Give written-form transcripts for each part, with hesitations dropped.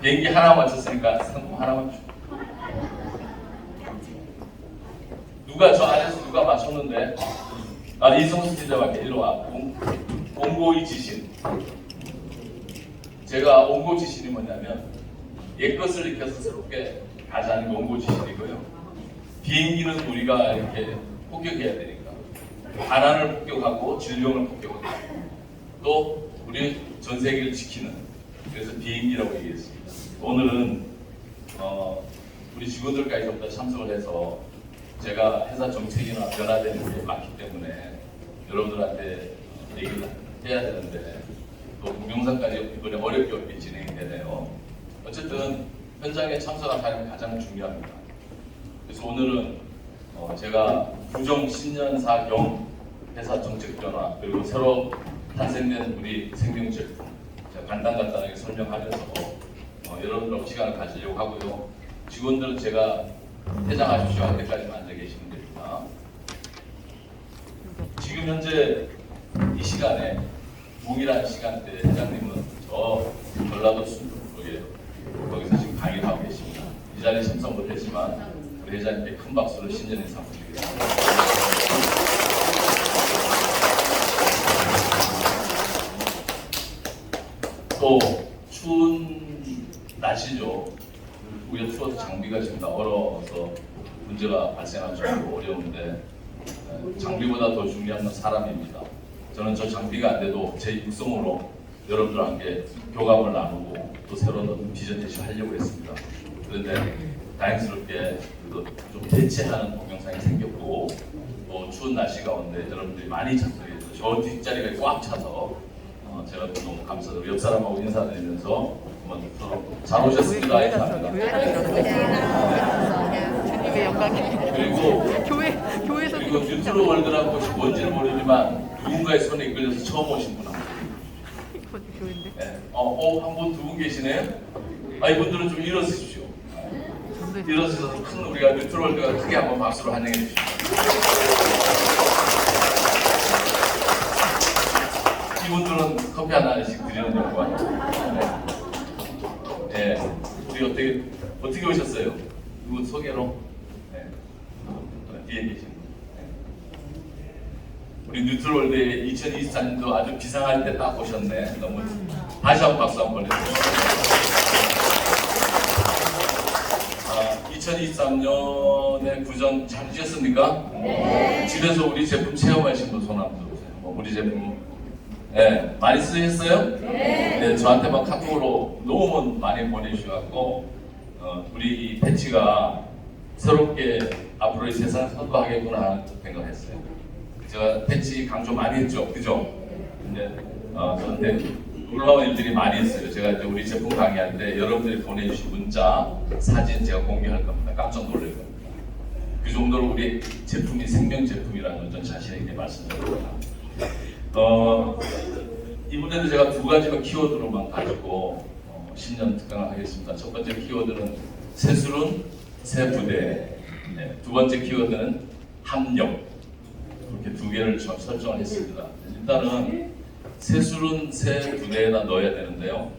비행기 하나 맞췄으니까 상품 하나만 줘. 누가 저 안에서 누가 맞췄는데? 아, 이성수 기자밖에 일로 와. 옹고의 지신. 제가 옹고 지신이 뭐냐면 옛것을 익혀서 새롭게 가자는 게 옹고 지신이고요. 비행기는 우리가 이렇게 폭격해야 되니까 가난을 폭격하고 질병을 폭격하고 또 우리 전 세계를 지키는, 그래서 비행기라고 얘기했습니다. 오늘은 우리 직원들까지 전부 다 참석을 해서 제가 회사 정책이나 변화되는 게 많기 때문에 여러분들한테 얘기를 해야 되는데 또 동영상까지 이번에 어렵게 진행이 되네요. 어쨌든 현장에 참석한 사람이 가장 중요합니다. 그래서 오늘은 제가 구정 신년사 겸 회사 정책 변화 그리고 새로 탄생된 우리 생명 제품 제가 간단하게 설명하면서 여러분들하고 시간을 가지려고 하고요. 직원들은 제가 퇴장하십시오 할 때까지만 앉아 계시면 됩니다. 지금 현재 이 시간에 동일한 시간대에 회장님은 저 전라도 순천구에 거기서 지금 강의를 하고 계십니다. 이 자리에 참석 못했지만 우리 회장님께 큰 박수로 신년 인사 부탁드리겠습니다. 또 추운 날씨죠. 우리가 추워서 장비가 지금 다 얼어서 문제가 발생할 정도로 어려운데 장비보다 더 중요한 건 사람입니다. 저는 저 장비가 안 돼도 제 육성으로 여러분들과 함께 교감을 나누고 또 새로운 어떤 비전 제시를 하려고 했습니다. 그런데 다행스럽게 좀 대체하는 동영상이 생겼고 또 추운 날씨 가운데 여러분들이 많이 참석해서 저 뒷자리가 꽉 차서 제가 또 너무 감사드리고 옆 사람하고 인사드리면서 한번 서로 잘 오셨습니다. 인사합니다. 주님의 영광이. 그리고 뉴트로 월드라는 곳이 뭔지는 모르지만 누군가의 손에 이끌려서 처음 오신 분 합니다. 네. 한 분, 두 분 계시네요. 이분들은 좀 일어서십시오. 일어서서 큰 우리가 뉴트로 월드가 크게 한번 박수로 환영해 주십시오. 이분들은 커피 하나씩 드리는 영광. 네. 우리 어떻게 오셨어요? 누구 소개로? 네. 뒤에 계신 분. 네. 우리 뉴트롤드에 2024년도 아주 비상할 때 딱 오셨네. 너무 다시 한번 박수 한번 해주세요. 2023년에 구정 잘 지냈습니까? 네. 집에서 우리 제품 체험하신 분 손 한번 들어보세요. 우리 제품 많이 쓰셨어요? 네. 저한테 막 카톡으로 너무 많이 보내주셔갖고 우리 이 패치가 새롭게 앞으로 이 세상을 선도하겠구나 하는 생각을 했어요. 제가 패치 강조 많이 했죠, 그죠? 근데 저한테 놀라운 일들이 많이 있어요. 제가 이제 우리 제품 강의할 때 여러분들이 보내주신 문자, 사진 제가 공개할 겁니다. 깜짝 놀랄 겁니다. 그 정도로 우리 제품이 생명 제품이라는 건 자신 있게 말씀드립니다. 이번에도 제가 두 가지만 키워드로만 가지고 신년 특강을 하겠습니다. 첫 번째 키워드는 새술은 새 부대, 두 번째 키워드는 합력. 이렇게 두 개를 설정을 했습니다. 일단은 새술은 새 부대에다 넣어야 되는데요.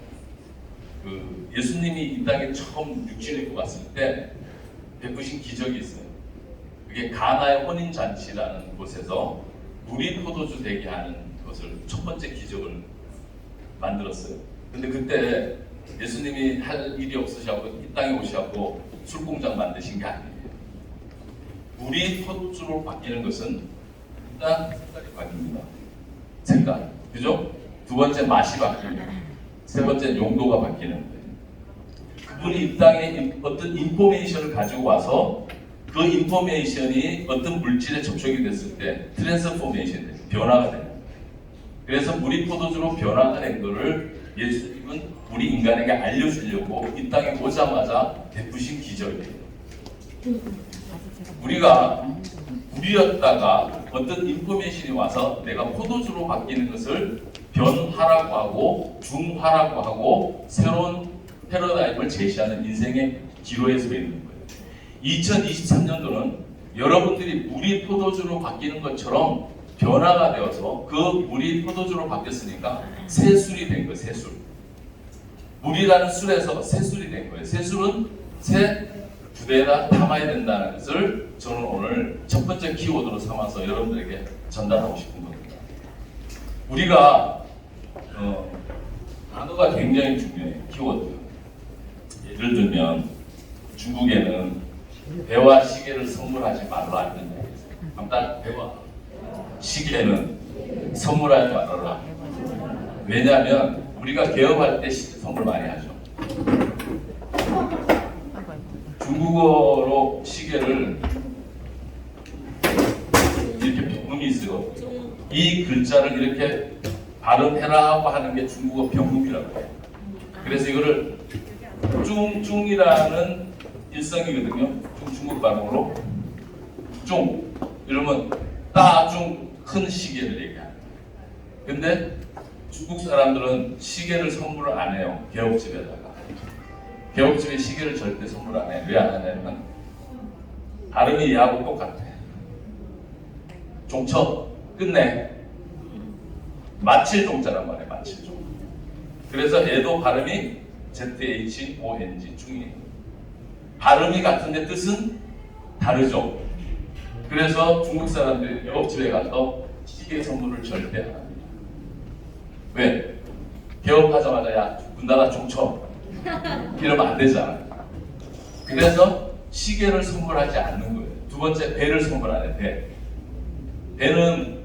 예수님이 이 땅에 처음 육신을 입고 왔을 때 베푸신 기적이 있어요. 그게 가나의 혼인 잔치라는 곳에서 물이 포도주 되게 하는 것을 첫 번째 기적을 만들었어요. 근데 그때 예수님이 할 일이 없으셔서 이 땅에 오셔서 술공장 만드신 게 아니에요. 물이 포도주로 바뀌는 것은 일단 색깔이 바뀝니다. 색깔, 그죠? 두 번째 맛이 바뀌고, 세 번째 용도가 바뀌는 거예요. 그분이 이 땅에 어떤 인포메이션을 가지고 와서 그 인포메이션이 어떤 물질에 접촉이 됐을 때 트랜스포메이션이 돼요. 변화가 돼요. 그래서 물이 포도주로 변화가 된 것을 예수님은 우리 인간에게 알려주려고 이 땅에 오자마자 베푸신 기적이에요. 우리가 물이었다가 어떤 인포메이션이 와서 내가 포도주로 바뀌는 것을 변화라고 하고 중화라고 하고 새로운 패러다임을 제시하는 인생의 기로에 서 있는 거예요. 2023년도는 여러분들이 물이 포도주로 바뀌는 것처럼 변화가 되어서 그 물이 포도주로 바뀌었으니까 새술이 된 거예요. 새술. 물이라는 술에서 새술이 된 거예요. 새술은 새 부대에다 담아야 된다는 것을 저는 오늘 첫 번째 키워드로 삼아서 여러분들에게 전달하고 싶은 겁니다. 우리가 단어가 굉장히 중요해요. 키워드. 예를 들면 중국에는 배와 시계를 선물하지 말라 이런 얘기가 있어요. 아무튼 배와 시계는 선물하지 말아라. 왜냐하면 우리가 개업할 때 시계 선물 많이 하죠. 중국어로 시계를 이렇게 병음이 있어요. 이 글자를 이렇게 발음해라 하고 하는 게 중국어 병음이라고 해요. 그래서 이거를 쭝쭝이라는 일성이거든요. 중국 발음으로 쭝 이러면 따쭝 큰 시계를 얘기해요. 근데 중국 사람들은 시계를 선물을 안 해요. 개업집에다가. 개업집에 시계를 절대 선물 안 해요. 왜 안 하냐면 발음이 얘하고 똑같아. 종쳐 끝내. 마칠 종자란 말이에요. 마칠 종. 그래서 얘도 발음이 ZHONG 중이 발음이 같은데 뜻은 다르죠. 그래서 중국 사람들이 개업집에 가서 시계 선물을 절대 안 합니다. 왜? 개업하자마자 야 문 닫아 종쳐 이러면 안 되잖아. 그래서 시계를 선물하지 않는 거예요. 두 번째 배를 선물 안 해. 배. 배는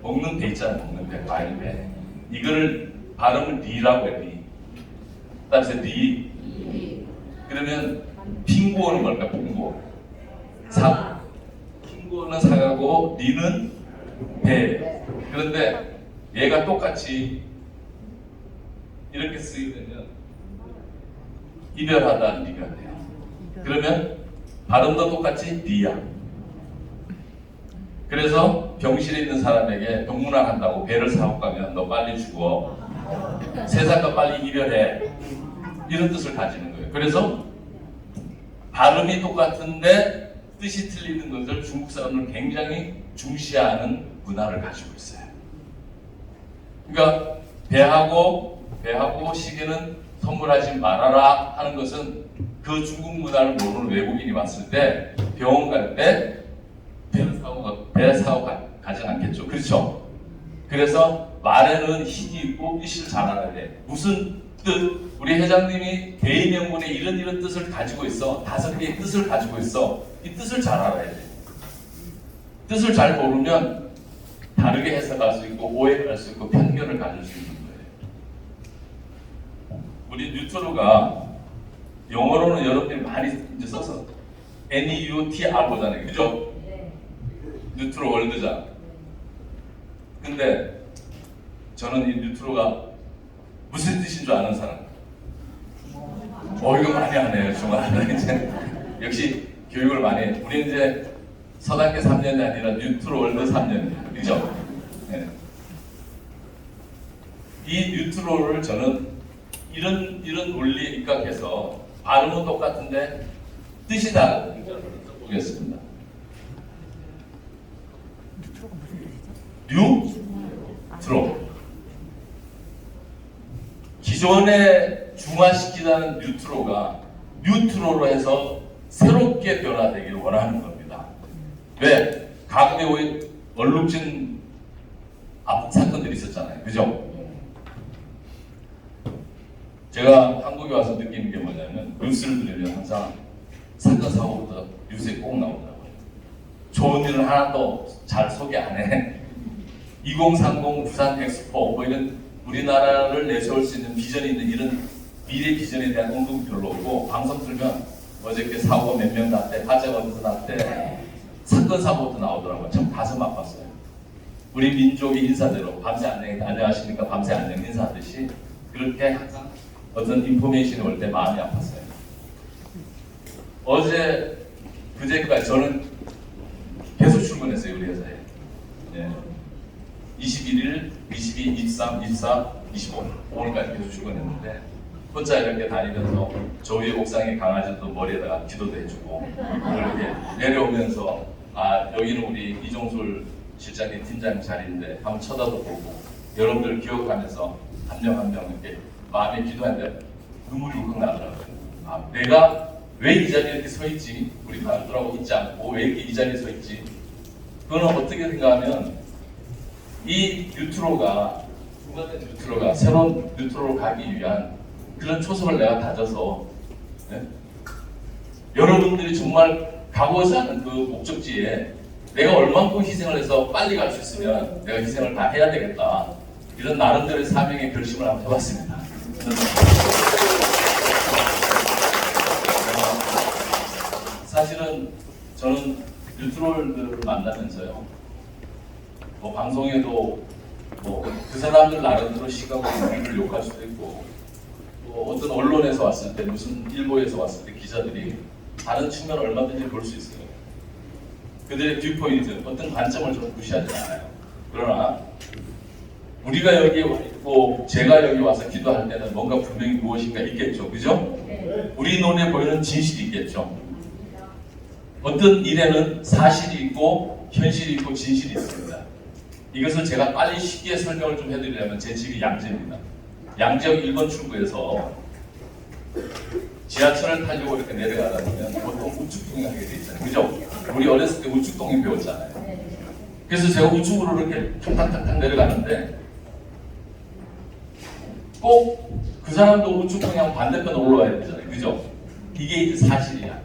먹는 배 있잖아요. 먹는 배, 과일 배. 이거를 발음을 리라고 해. 리. 그다음에 리. 그러면 핑구어는 뭘까? 핑구어. 사. 핑구어는 사가고 리는 배. 그런데 얘가 똑같이 이렇게 쓰게 되면 이별하다는 리가 돼요. 그러면 발음도 똑같이 리야. 그래서 병실에 있는 사람에게 병문안 한다고 배를 사고 가면 너 빨리 죽어. 세상과 빨리 이별해. 이런 뜻을 가지는 거예요. 그래서 발음이 똑같은데 뜻이 틀리는 것을 중국 사람들은 굉장히 중시하는 문화를 가지고 있어요. 그러니까 배하고 시계는 선물하지 말아라 하는 것은 그 중국 문화를 모르는 외국인이 왔을 때 병원 갈 때 배 사고 가지 않겠죠. 그렇죠? 그래서 말에는 힘이 있고 뜻을 잘 알아야 돼. 무슨 뜻? 우리 회장님이 개인 명분에 이런 뜻을 가지고 있어. 5개의 뜻을 가지고 있어. 이 뜻을 잘 알아야 돼. 뜻을 잘 모르면 다르게 해석할 수 있고 오해를 할 수 있고 편견을 가질 수 있는 거예요. 우리 뉴트로가 영어로는 여러분들이 많이 이제 써서 NEUTR 보잖아요. 그죠? 뉴트로 월드잖아. 근데 저는 이 뉴트로가 무슨 뜻인 줄 아는 사람. 이거 많이 하네요. 중간에 이제 역시 교육을 많이 해. 우리 이제 서당계 3년이 아니라 뉴트로 월드 3년이에요. 그죠? 네. 이 뉴트로를 저는 이런 논리에 입각해서 발음은 똑같은데 뜻이 다른 문장을 써보겠습니다. 뉴트로가 무슨 뜻이죠? 뉴트로. 기존에 중화시키자는 뉴트로가 뉴트로로 해서 새롭게 변화되기를 원하는 겁니다. 왜? 과거에 얼룩진 아픈 사건들이 있었잖아요. 그죠? 제가 한국에 와서 느끼는 게 뭐냐면 뉴스를 들으면 항상 사건 사고부터 뉴스에 꼭 나오더라고요. 좋은 일은 하나도 잘 소개 안 해. 2030 부산 엑스포 뭐 이런 우리나라를 내세울 수 있는 비전이 있는 이런 미래 비전에 대한 언급이 별로 없고 방송 들으면 어저께 사고가 몇 명 났대, 화재가 어디서 났대, 사건 사고부터 나오더라고요. 참 가슴 아팠어요. 우리 민족의 인사대로 밤새 안녕하십니까 밤새 안녕 인사하듯이 그렇게 항상 어떤 인포메이션이 올 때 마음이 아팠어요. 그제까지 저는 계속 출근했어요. 우리 회사에. 네. 21일, 22, 23, 24, 25 오늘까지 계속 출근했는데 혼자 이렇게 다니면서 저 위에 옥상에 강아지도 머리에다가 기도도 해주고 이렇게 내려오면서 여기는 우리 이종술 실장님 팀장 자리인데 한번 쳐다도 보고 여러분들 기억하면서 한 명 한 명 이렇게 마음에 기도하는데 눈물이 울컥 나더라고요. 아, 내가 왜 이 자리에 이렇게 서 있지? 우리 가족들하고 있지 않고 왜 이렇게 이 자리에 서 있지? 그거는 어떻게 생각하면 이 뉴트로가 중간된 뉴트로가 새로운 뉴트로로 가기 위한 그런 초석을 내가 다져서 네? 여러분들이 정말 가고자 하는 그 목적지에 내가 얼만큼 희생을 해서 빨리 갈 수 있으면 내가 희생을 다 해야 되겠다. 이런 나름대로의 사명의 결심을 한번 해봤습니다. 사실은 저는 뉴트럴들을 만나면서요, 뭐 방송에도 뭐 그 사람들 나름대로 시각으로 우리를 욕할 수도 있고, 또 어떤 언론에서 왔을 때, 무슨 일보에서 왔을 때 기자들이 다른 측면을 얼마든지 볼 수 있어요. 그들의 뷰포인트, 어떤 관점을 좀 무시하지 않아요. 그러나 우리가 여기에 와 있고 제가 여기 와서 기도할 때는 뭔가 분명히 무엇인가 있겠죠. 그죠? 우리 눈에 보이는 진실이 있겠죠. 어떤 일에는 사실이 있고 현실이 있고 진실이 있습니다. 이것을 제가 빨리 쉽게 설명을 좀 해드리려면 제 집이 양재입니다. 양재역 1번 출구에서 지하철을 타려고 이렇게 내려가다 보면 보통 우측동에 하게 돼 있잖아요. 그죠? 우리 어렸을 때 우측동에 배웠잖아요. 그래서 제가 우측으로 이렇게 탕탕탕탕 내려가는데 꼭 그 사람도 우측동에 반대편 올라와야 되잖아요. 그죠? 이게 이제 사실이야.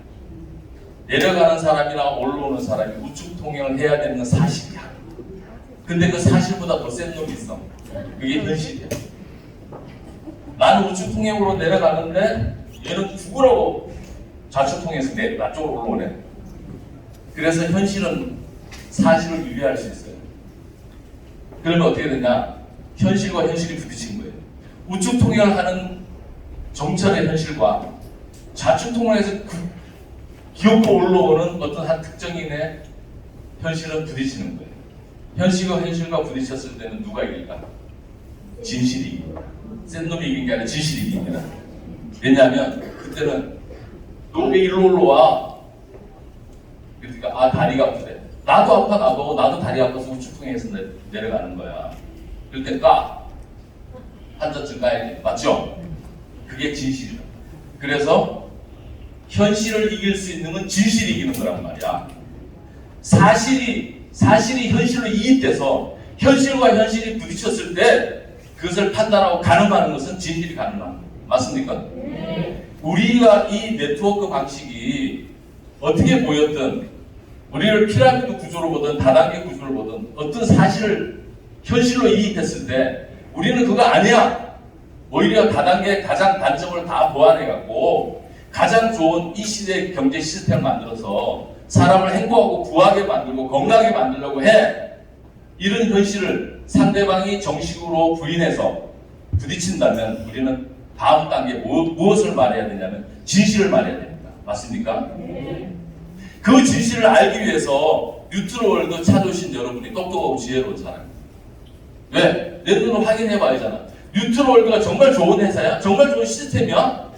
내려가는 사람이나 올라오는 사람이 우측 통행을 해야 되는 건 사실이야. 근데 그 사실보다 더 센 놈이 있어. 그게 현실이야. 나는 우측 통행으로 내려가는데 얘는 죽으라고 좌측 통해서 나 쪽으로 올라오네. 그래서 현실은 사실을 유리할 수 있어요. 그러면 어떻게 되냐? 현실과 현실이 부딪힌 거예요. 우측 통행을 하는 정찰의 현실과 좌측 통행에서 기어코 올라오는 어떤 한 특정인의 현실은 부딪히는 거예요. 현실과 현실과 부딪혔을 때는 누가 이길까? 진실이 이깁니다. 센 놈이 이긴 게 아니라 진실이 이깁니다. 왜냐하면 그때는 너 왜 일로 올라와? 그러니까 아 다리가 아프대. 나도 아파 나도 다리 아파서 우측통행해서 내려가는 거야. 그럴 때 까. 한 젖쯤 까야지. 맞죠? 그게 진실이다. 그래서 현실을 이길 수 있는 건 진실이 이기는 거란 말이야. 사실이 현실로 이입돼서 현실과 현실이 부딪혔을 때 그것을 판단하고 가늠하는 것은 진실이 가능합니다. 맞습니까? 네. 우리가 이 네트워크 방식이 어떻게 보였든 우리를 피라미드 구조로 보든 다단계 구조로 보든 어떤 사실을 현실로 이입했을 때 우리는 그거 아니야. 오히려 다단계 가장 단점을 다 보완해갖고 가장 좋은 이 시대의 경제 시스템을 만들어서 사람을 행복하고 부하게 만들고 건강하게 만들려고 해. 이런 현실을 상대방이 정식으로 부인해서 부딪힌다면 우리는 다음 단계 무엇을 말해야 되냐면 진실을 말해야 됩니다. 맞습니까? 네. 그 진실을 알기 위해서 뉴트로월드 찾아오신 여러분이 똑똑하고 지혜로운 사람입니다. 왜? 내 눈으로 확인해봐야 잖아. 뉴트로월드가 정말 좋은 회사야? 정말 좋은 시스템이야?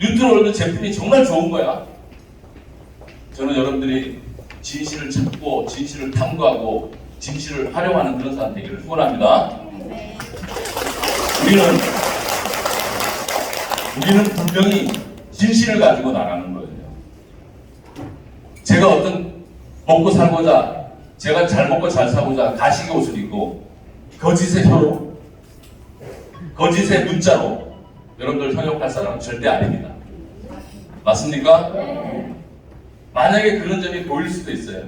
뉴트로월드 제품이 정말 좋은 거야? 저는 여러분들이 진실을 찾고 진실을 탐구하고 진실을 활용하는 그런 사람 되기를 축원합니다. 우리는 분명히 진실을 가지고 나가는 거예요. 제가 어떤 먹고 살고자, 제가 잘 먹고 잘 살고자 가식의 옷을 입고 거짓의 혀로, 거짓의 문자로 여러분들 현혹할 사람은 절대 아닙니다. 맞습니까? 네. 만약에 그런 점이 보일 수도 있어요.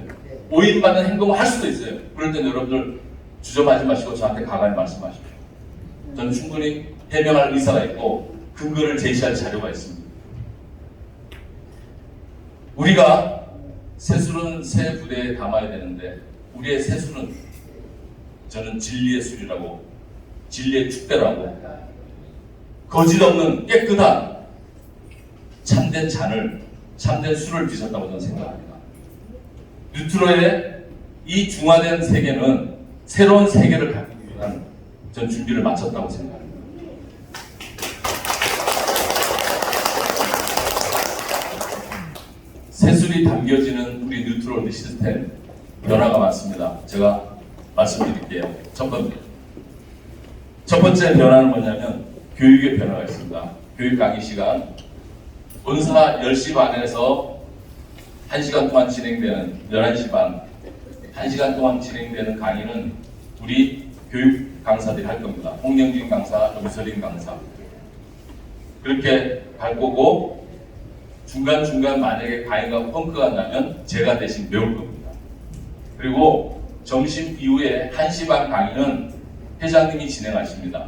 오인받는 행동을 할 수도 있어요. 그럴 때는 여러분들 주저하지 마시고 저한테 가만히 말씀하십시오. 저는 충분히 해명할 의사가 있고 근거를 제시할 자료가 있습니다. 우리가 세술은 새 부대에 담아야 되는데 우리의 세술은 저는 진리의 술이라고, 진리의 축배라고, 거짓 없는 깨끗한 참된 잔을, 참된 술을 빚었다고 저는 생각합니다. 뉴트로의 이 중화된 세계는 새로운 세계를 갖기 위한 전 준비를 마쳤다고 생각합니다. 세술이 담겨지는 우리 뉴트로월드 시스템 변화가 많습니다. 제가 말씀드릴게요. 첫 번째, 첫 번째 변화는 뭐냐면 교육의 변화가 있습니다. 교육 강의 시간 본사 10시 반에서 1시간 동안 진행되는 11시 반 1시간 동안 진행되는 강의는 우리 교육 강사들이 할 겁니다. 홍영진 강사, 유설인 강사 그렇게 할 거고 중간중간 만약에 강의가 펑크가 나면 제가 대신 배울 겁니다. 그리고 점심 이후에 1시 반 강의는 회장님이 진행하십니다.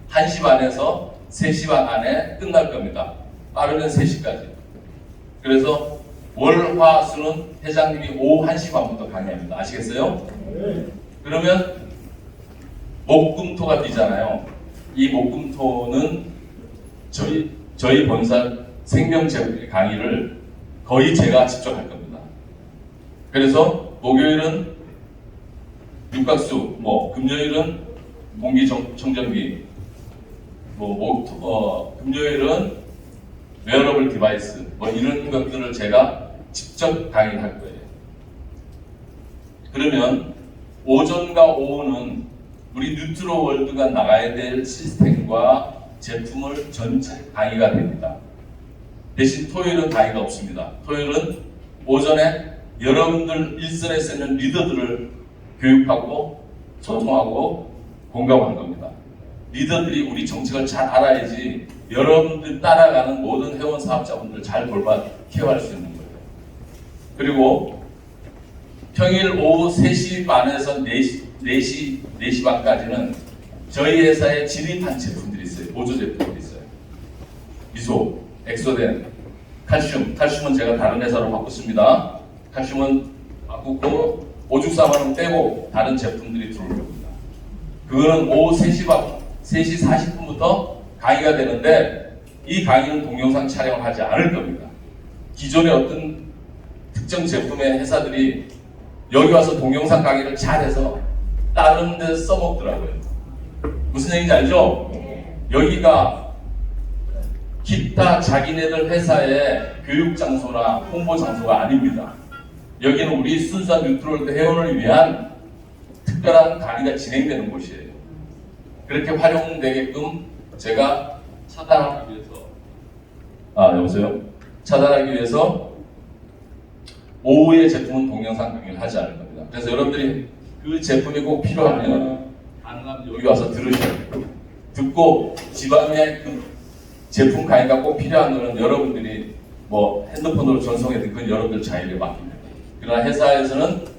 1시 반에서 3시 반 안에 끝날 겁니다. 빠르면 3시까지. 그래서 월, 화, 수는 회장님이 오후 1시 반부터 강의합니다. 아시겠어요? 그러면 목, 금, 토가 뛰잖아요. 이 목, 금, 토는 저희 본사 생명제약 강의를 거의 제가 직접 할 겁니다. 그래서 목요일은 육각수, 금요일은 공기청정기, 금요일은 웨어러블 디바이스, 이런 것들을 제가 직접 강의를 할 거예요. 그러면 오전과 오후는 우리 뉴트로 월드가 나가야 될 시스템과 제품을 전체 강의가 됩니다. 대신 토요일은 강의가 없습니다. 토요일은 오전에 여러분들 일선에 쓰는 리더들을 교육하고 소통하고 공감한 겁니다. 리더들이 우리 정책을 잘 알아야지 여러분들 따라가는 모든 회원 사업자분들 잘 돌봐 케어할 수 있는 거예요. 그리고 평일 오후 3시 반에서 4시 반까지는 저희 회사에 진입한 제품들이 있어요. 보조 제품들이 있어요. 미소, 엑소덴, 칼슘은 제가 다른 회사로 바꿨습니다. 칼슘은 바꾸고 오죽사만은 빼고 다른 제품들이 들어올 겁니다. 그거는 오후 3시 40분부터 강의가 되는데 이 강의는 동영상 촬영을 하지 않을 겁니다. 기존의 어떤 특정 제품의 회사들이 여기 와서 동영상 강의를 잘해서 다른 데 써먹더라고요. 무슨 얘기인지 알죠? 여기가 기타 자기네들 회사의 교육 장소나 홍보 장소가 아닙니다. 여기는 우리 순수한 뉴트럴드 회원을 위한 특별한 강의가 진행되는 곳이에요. 그렇게 활용되게끔 제가 차단하기 위해서 여보세요? 차단하기 위해서 오후의 제품은 동영상 강의를 하지 않을 겁니다. 그래서 여러분들이 그 제품이 꼭 필요하면 가능하면 여기 와서 들으셔야 돼요. 듣고 지방에 그 제품 강의가 꼭 필요한 거는 여러분들이 핸드폰으로 전송해 듣건 여러분들 자율에 맡깁니다. 그러나 회사에서는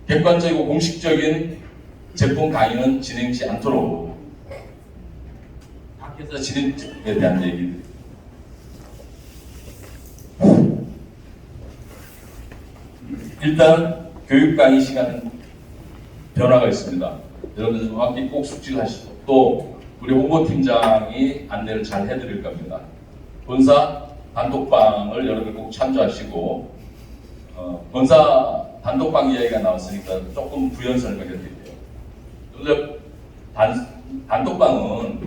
객관적이고 공식적인 제품 강의는 진행치 않도록 각 회사 진행에 대한 얘기들. 일단 교육 강의 시간 변화가 있습니다. 여러분들 정확히 꼭 숙지하시고 또 우리 홍보팀장이 안내를 잘 해드릴 겁니다. 본사 단톡방을 여러분들 꼭 참조하시고 본사 단톡방 이야기가 나왔으니까 조금 부연 설명해 드릴게요. 단톡방은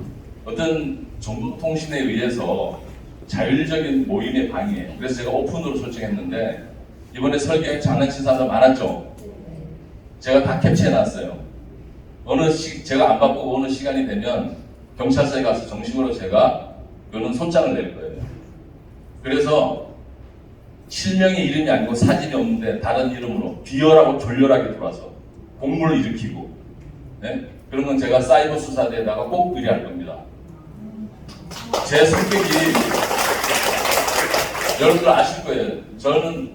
어떤 정보통신에 의해서 자율적인 모임의 방이에요. 그래서 제가 오픈으로 설정했는데 이번에 설계에 장난친 사람들 많았죠? 제가 다 캡처해놨어요. 제가 안 바쁘고 어느 시간이 되면 경찰서에 가서 정식으로 제가 이거는 소장을 낼 거예요. 그래서 실명의 이름이 아니고 사진이 없는데 다른 이름으로 비열하고 졸렬하게 들어와서 공물을 일으키고 그런 건 제가 사이버 수사대에다가 꼭 의뢰할 겁니다. 제 성격이 여러분들 아실 거예요. 저는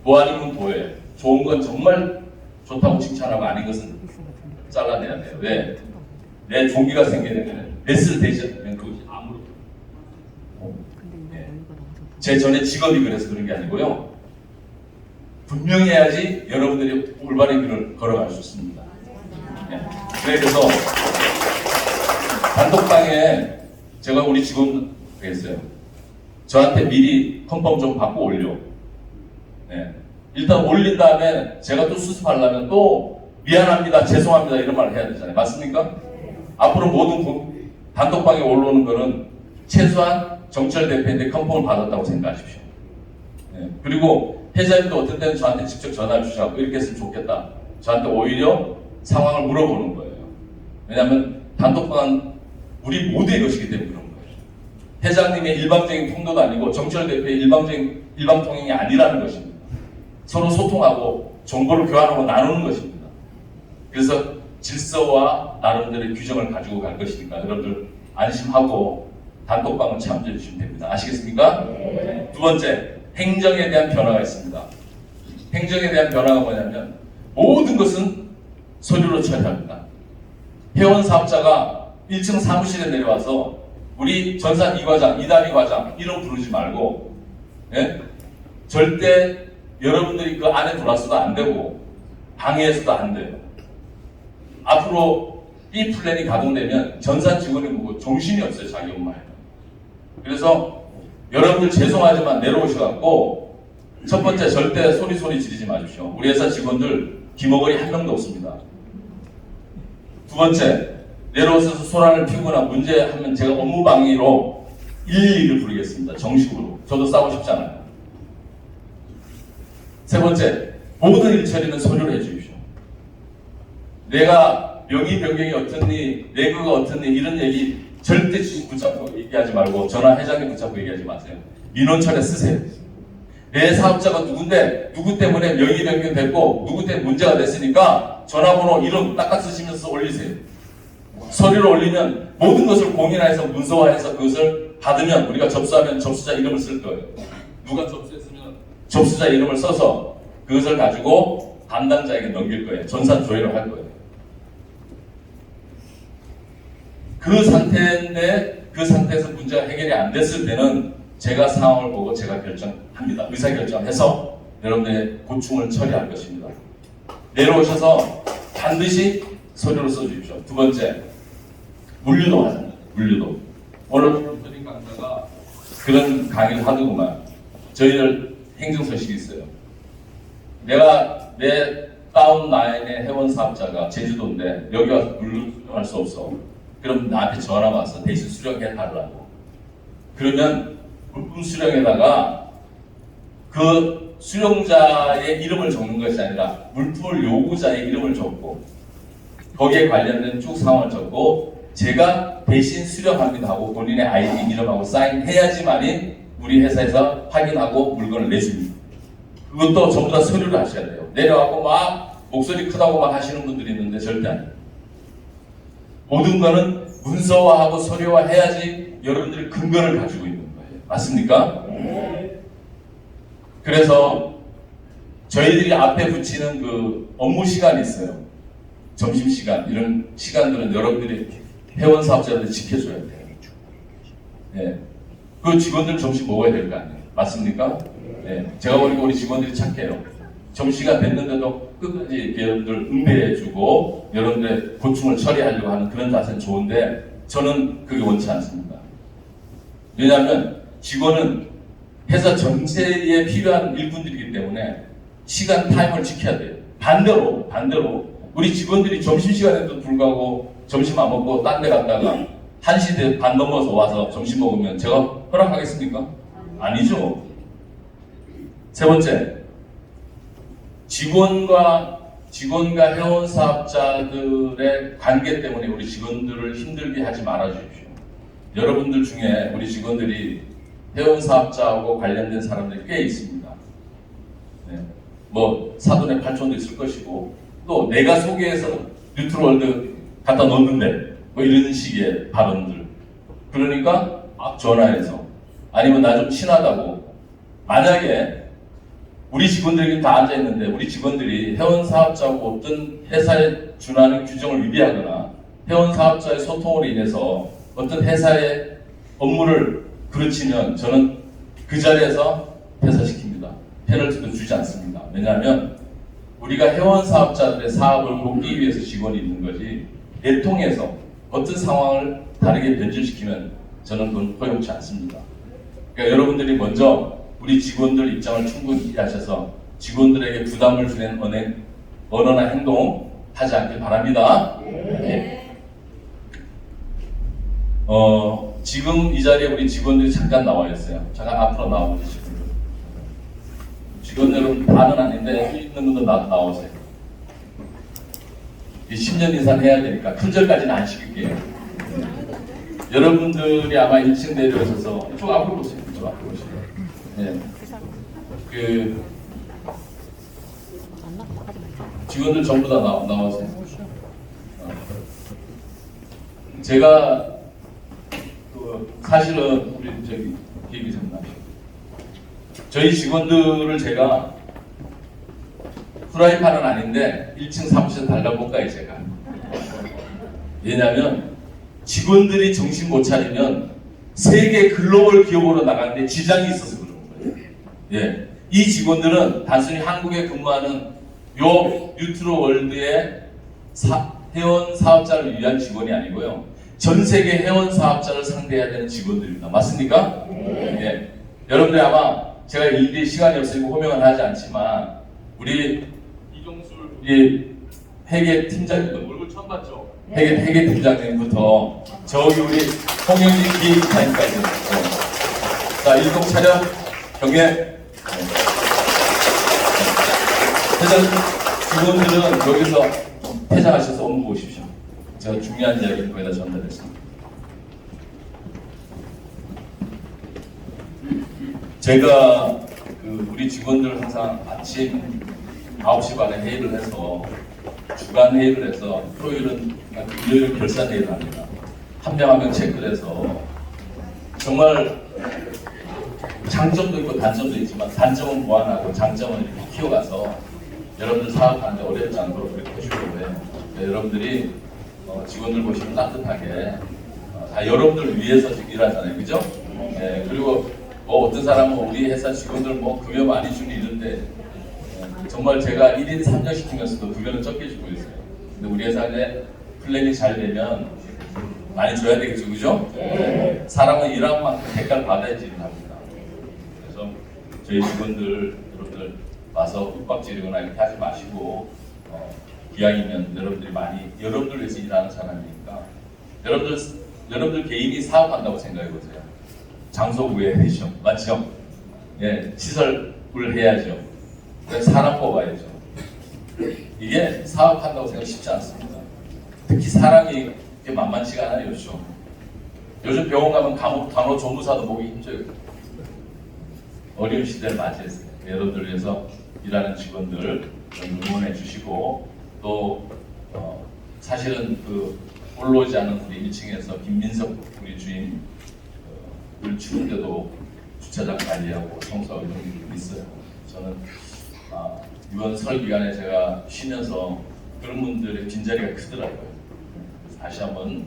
뭐 아니면 뭐예요. 좋은 건 정말 좋다고 칭찬하고 아닌 것은 잘라내야 돼요. 왜? 내 종기가 생기려면 뱃을 대지면 그것이 아무것도 제 전에 직업이 그래서 그런 게 아니고요. 분명히 해야지 여러분들이 올바른 길을 걸어갈 수 있습니다. 그래서 단톡방에 제가 우리 직원들 그랬어요. 저한테 미리 컨펌 좀 받고 올려. 일단 올린 다음에 제가 또 수습하려면 또 미안합니다, 죄송합니다 이런 말을 해야 되잖아요. 맞습니까? 앞으로 모든 단톡방에 올라오는 거는 최소한 정철 대표인데 컨펌을 받았다고 생각하십시오. 그리고 회사님도 어떤 때는 저한테 직접 전화 주셔서 이렇게 했으면 좋겠다. 저한테 오히려 상황을 물어보는 거예요. 왜냐하면 단톡방은 우리 모두의 것이기 때문에 그런 거예요. 회장님의 일방적인 통도도 아니고 정철 대표의 일방적인 일방통행이 아니라는 것입니다. 서로 소통하고 정보를 교환하고 나누는 것입니다. 그래서 질서와 나름대로의 규정을 가지고 갈 것이니까 여러분들 안심하고 단톡방을 참조해 주시면 됩니다. 아시겠습니까? 네. 두 번째, 행정에 대한 변화가 있습니다. 행정에 대한 변화가 뭐냐면 모든 것은 서류로 처리합니다. 회원 사업자가 1층 사무실에 내려와서 우리 전산 이과장, 이단위 과장 이름 부르지 말고, 예? 절대 여러분들이 그 안에 들어와서도 안 되고 방해해서도 안 돼요. 앞으로 이 플랜이 가동되면 전산 직원이 보고 정신이 없어요, 자기 엄마에. 그래서 여러분들 죄송하지만 내려오셔갖고 첫 번째, 절대 소리 지르지 마십시오. 우리 회사 직원들 기머거리 한 명도 없습니다. 두 번째, 내려오셔서 소란을 피우거나 문제하면 제가 업무 방해로 112를 부르겠습니다. 정식으로. 저도 싸우고 싶잖아요. 세 번째, 모든 일 처리는 서류로 해주십시오. 내가 명의 변경이 어떻니, 내부가 어떻니 이런 얘기 절대 붙잡고 얘기하지 말고 전화 회장님 붙잡고 얘기하지 마세요. 민원철에 쓰세요. 내 사업자가 누군데 누구 때문에 명의 변경됐고 누구 때문에 문제가 됐으니까 전화번호 이름 딱딱 쓰시면서 올리세요. 서류를 올리면 모든 것을 공인화해서 문서화해서 그것을 받으면 우리가 접수하면 접수자 이름을 쓸 거예요. 누가 접수했으면 접수자 이름을 써서 그것을 가지고 담당자에게 넘길 거예요. 전산 조회를 할 거예요. 그 상태인데 그 상태에서 문제가 해결이 안 됐을 때는 제가 상황을 보고 제가 결정합니다. 의사결정해서 여러분들의 고충을 처리할 것입니다. 내려오셔서 반드시 서류를 써주십시오. 두 번째, 물류도 하잖아요. 물류도. 오늘 드린 강사가 그런 강의를 하더구만. 저희들 행정서식이 있어요. 내가 내 다운라인의 회원 사업자가 제주도인데 여기 와서 물류 수령할 수 없어. 그럼 나한테 전화가 와서 대신 수령해 달라고. 그러면 물품 수령에다가 그 수령자의 이름을 적는 것이 아니라 물품을 요구자의 이름을 적고 거기에 관련된 쭉 상황을 적고 제가 대신 수령합니다 하고 본인의 아이디 이름하고 사인해야지만이 우리 회사에서 확인하고 물건을 내줍니다. 그것도 전부 다 서류를 하셔야 돼요. 내려가고 막 목소리 크다고 막 하시는 분들이 있는데 절대 아니에요. 모든 거는 문서화하고 서류화해야지 여러분들이 근거를 가지고 있는 거예요. 맞습니까? 네. 그래서 저희들이 앞에 붙이는 그 업무 시간이 있어요. 점심시간 이런 시간들은 여러분들이 회원 사업자들 지켜줘야 돼요. 네. 그 직원들 점심 먹어야 될 거 아니에요. 맞습니까? 네. 제가 보니까 우리 직원들이 착해요. 점심시간 됐는데도 끝까지 여러분들 응대해주고 여러분들의 고충을 처리하려고 하는 그런 자세는 좋은데 저는 그게 원치 않습니다. 왜냐하면 직원은 회사 전체에 필요한 일꾼들이기 때문에 시간 타임을 지켜야 돼요. 반대로 우리 직원들이 점심시간에도 불구하고 점심 안 먹고 딴 데 갔다가 1시 반 넘어서 와서 점심 먹으면 제가 허락하겠습니까? 아니죠. 세 번째, 직원과 회원 사업자들의 관계 때문에 우리 직원들을 힘들게 하지 말아 주십시오. 여러분들 중에 우리 직원들이 회원 사업자하고 관련된 사람들이 꽤 있습니다. 네. 뭐 사돈의 팔촌도 있을 것이고 또 내가 소개해서 뉴트럴월드 갖다 넣었는데 뭐 이런 식의 발언들. 그러니까 막 전화해서 아니면 나 좀 친하다고 만약에 우리 직원들이 다 앉아있는데 우리 직원들이 회원 사업자하고 어떤 회사에 준하는 규정을 위배하거나 회원 사업자의 소통으로 인해서 어떤 회사의 업무를 그르치면 저는 그 자리에서 퇴사시킵니다. 페널티도 주지 않습니다. 왜냐하면 우리가 회원 사업자들의 사업을 돕기 위해서 직원이 있는 거지 내통해서 어떤 상황을 다르게 변질시키면 저는 그건 허용치 않습니다. 그러니까 여러분들이 먼저 우리 직원들 입장을 충분히 이해하셔서 직원들에게 부담을 주는 언어나 행동 하지 않길 바랍니다. 네. 지금 이 자리에 우리 직원들이 잠깐 나와 있어요. 잠깐 앞으로 나와주시고요. 직원들은 다는 아닌데 있는 분들 나오세요. 10년 이상 해야 되니까 큰절까지는 안 시킬게요. 여러분들이 아마 1층 내려오셔서 좀 앞으로 보세요. 좀 앞으로 보시죠. 예. 그 직원들 전부 다 나와세요. 제가 사실은 우리 저기 기획이사님 저희 직원들을 제가 프라이팬은 아닌데 1층 사무실 달라볼까요 제가. 왜냐하면 직원들이 정신 못 차리면 세계 글로벌 기업으로 나가는데 지장이 있어서 그런 거예요. 예, 이 직원들은 단순히 한국에 근무하는 요 뉴트로 월드의 회원 사업자를 위한 직원이 아니고요. 전 세계 회원 사업자를 상대해야 되는 직원들입니다. 맞습니까? 예. 여러분들 아마 제가 일일이 시간이 없으니까 호명은 하지 않지만 우리 이종술 우리 회계 팀장님 얼굴 처음 봤죠? 회계 팀장님부터 저기 우리 홍영진 기획이사님까지. 자, 일동 차렷 경례. 회장 직원들은 여기서 퇴장하셔서 업무 보십시오. 제가 중요한 이야기를 거기다 전달했습니다. 제가 우리 직원들 항상 아침 9시 반에 회의를 해서 주간 회의를 해서 토요일은 일요일 결산 회의를 합니다. 한 명 한 명 체크를 해서 정말 장점도 있고 단점도 있지만 단점은 보완하고 장점은 이렇게 키워가서 여러분들 사업하는데 어렵지 않도록 그렇게 해주려고 해요. 네, 여러분들이 직원들 보시면 따뜻하게 다 여러분들 위해서 지금 일하잖아요. 그죠? 네, 그리고 어떤 사람은 우리 회사 직원들 급여 많이 주니 이런데 정말 제가 1인 3년 시키면서도 급여는 적게 주고 있어요. 근데 우리 회사에 플랜이 잘 되면 많이 줘야 되겠죠. 그죠? 네. 사람은 일한 만큼 대가를 받아야지 일합니다. 그래서 저희 직원들 여러분들 와서 윽박지르거나 이렇게 하지 마시고 기왕이면 여러분들이 많이 여러분들 위해서 일하는 사람이니까 여러분들 개인이 사업한다고 생각해 보세요. 장소 구해야죠. 맞죠? 예, 시설을 해야죠. 사람 뽑아야죠. 이게 사업한다고 생각 쉽지 않습니다. 특히 사람이 만만치가 않아요. 요즘 병원 가면 간호조무사도 보기 힘들어요. 어려운 시대를 맞이했어요. 여러분들 위해서 일하는 직원들 응원해 주시고 또 사실은 올라오지 않은 우리 1층에서 김민석 우리 주임을 추운데도 주차장 관리하고 청소하고 이런 게 있어요. 저는 이번 설 기간에 제가 쉬면서 그런 분들의 빈자리가 크더라고요. 다시 한번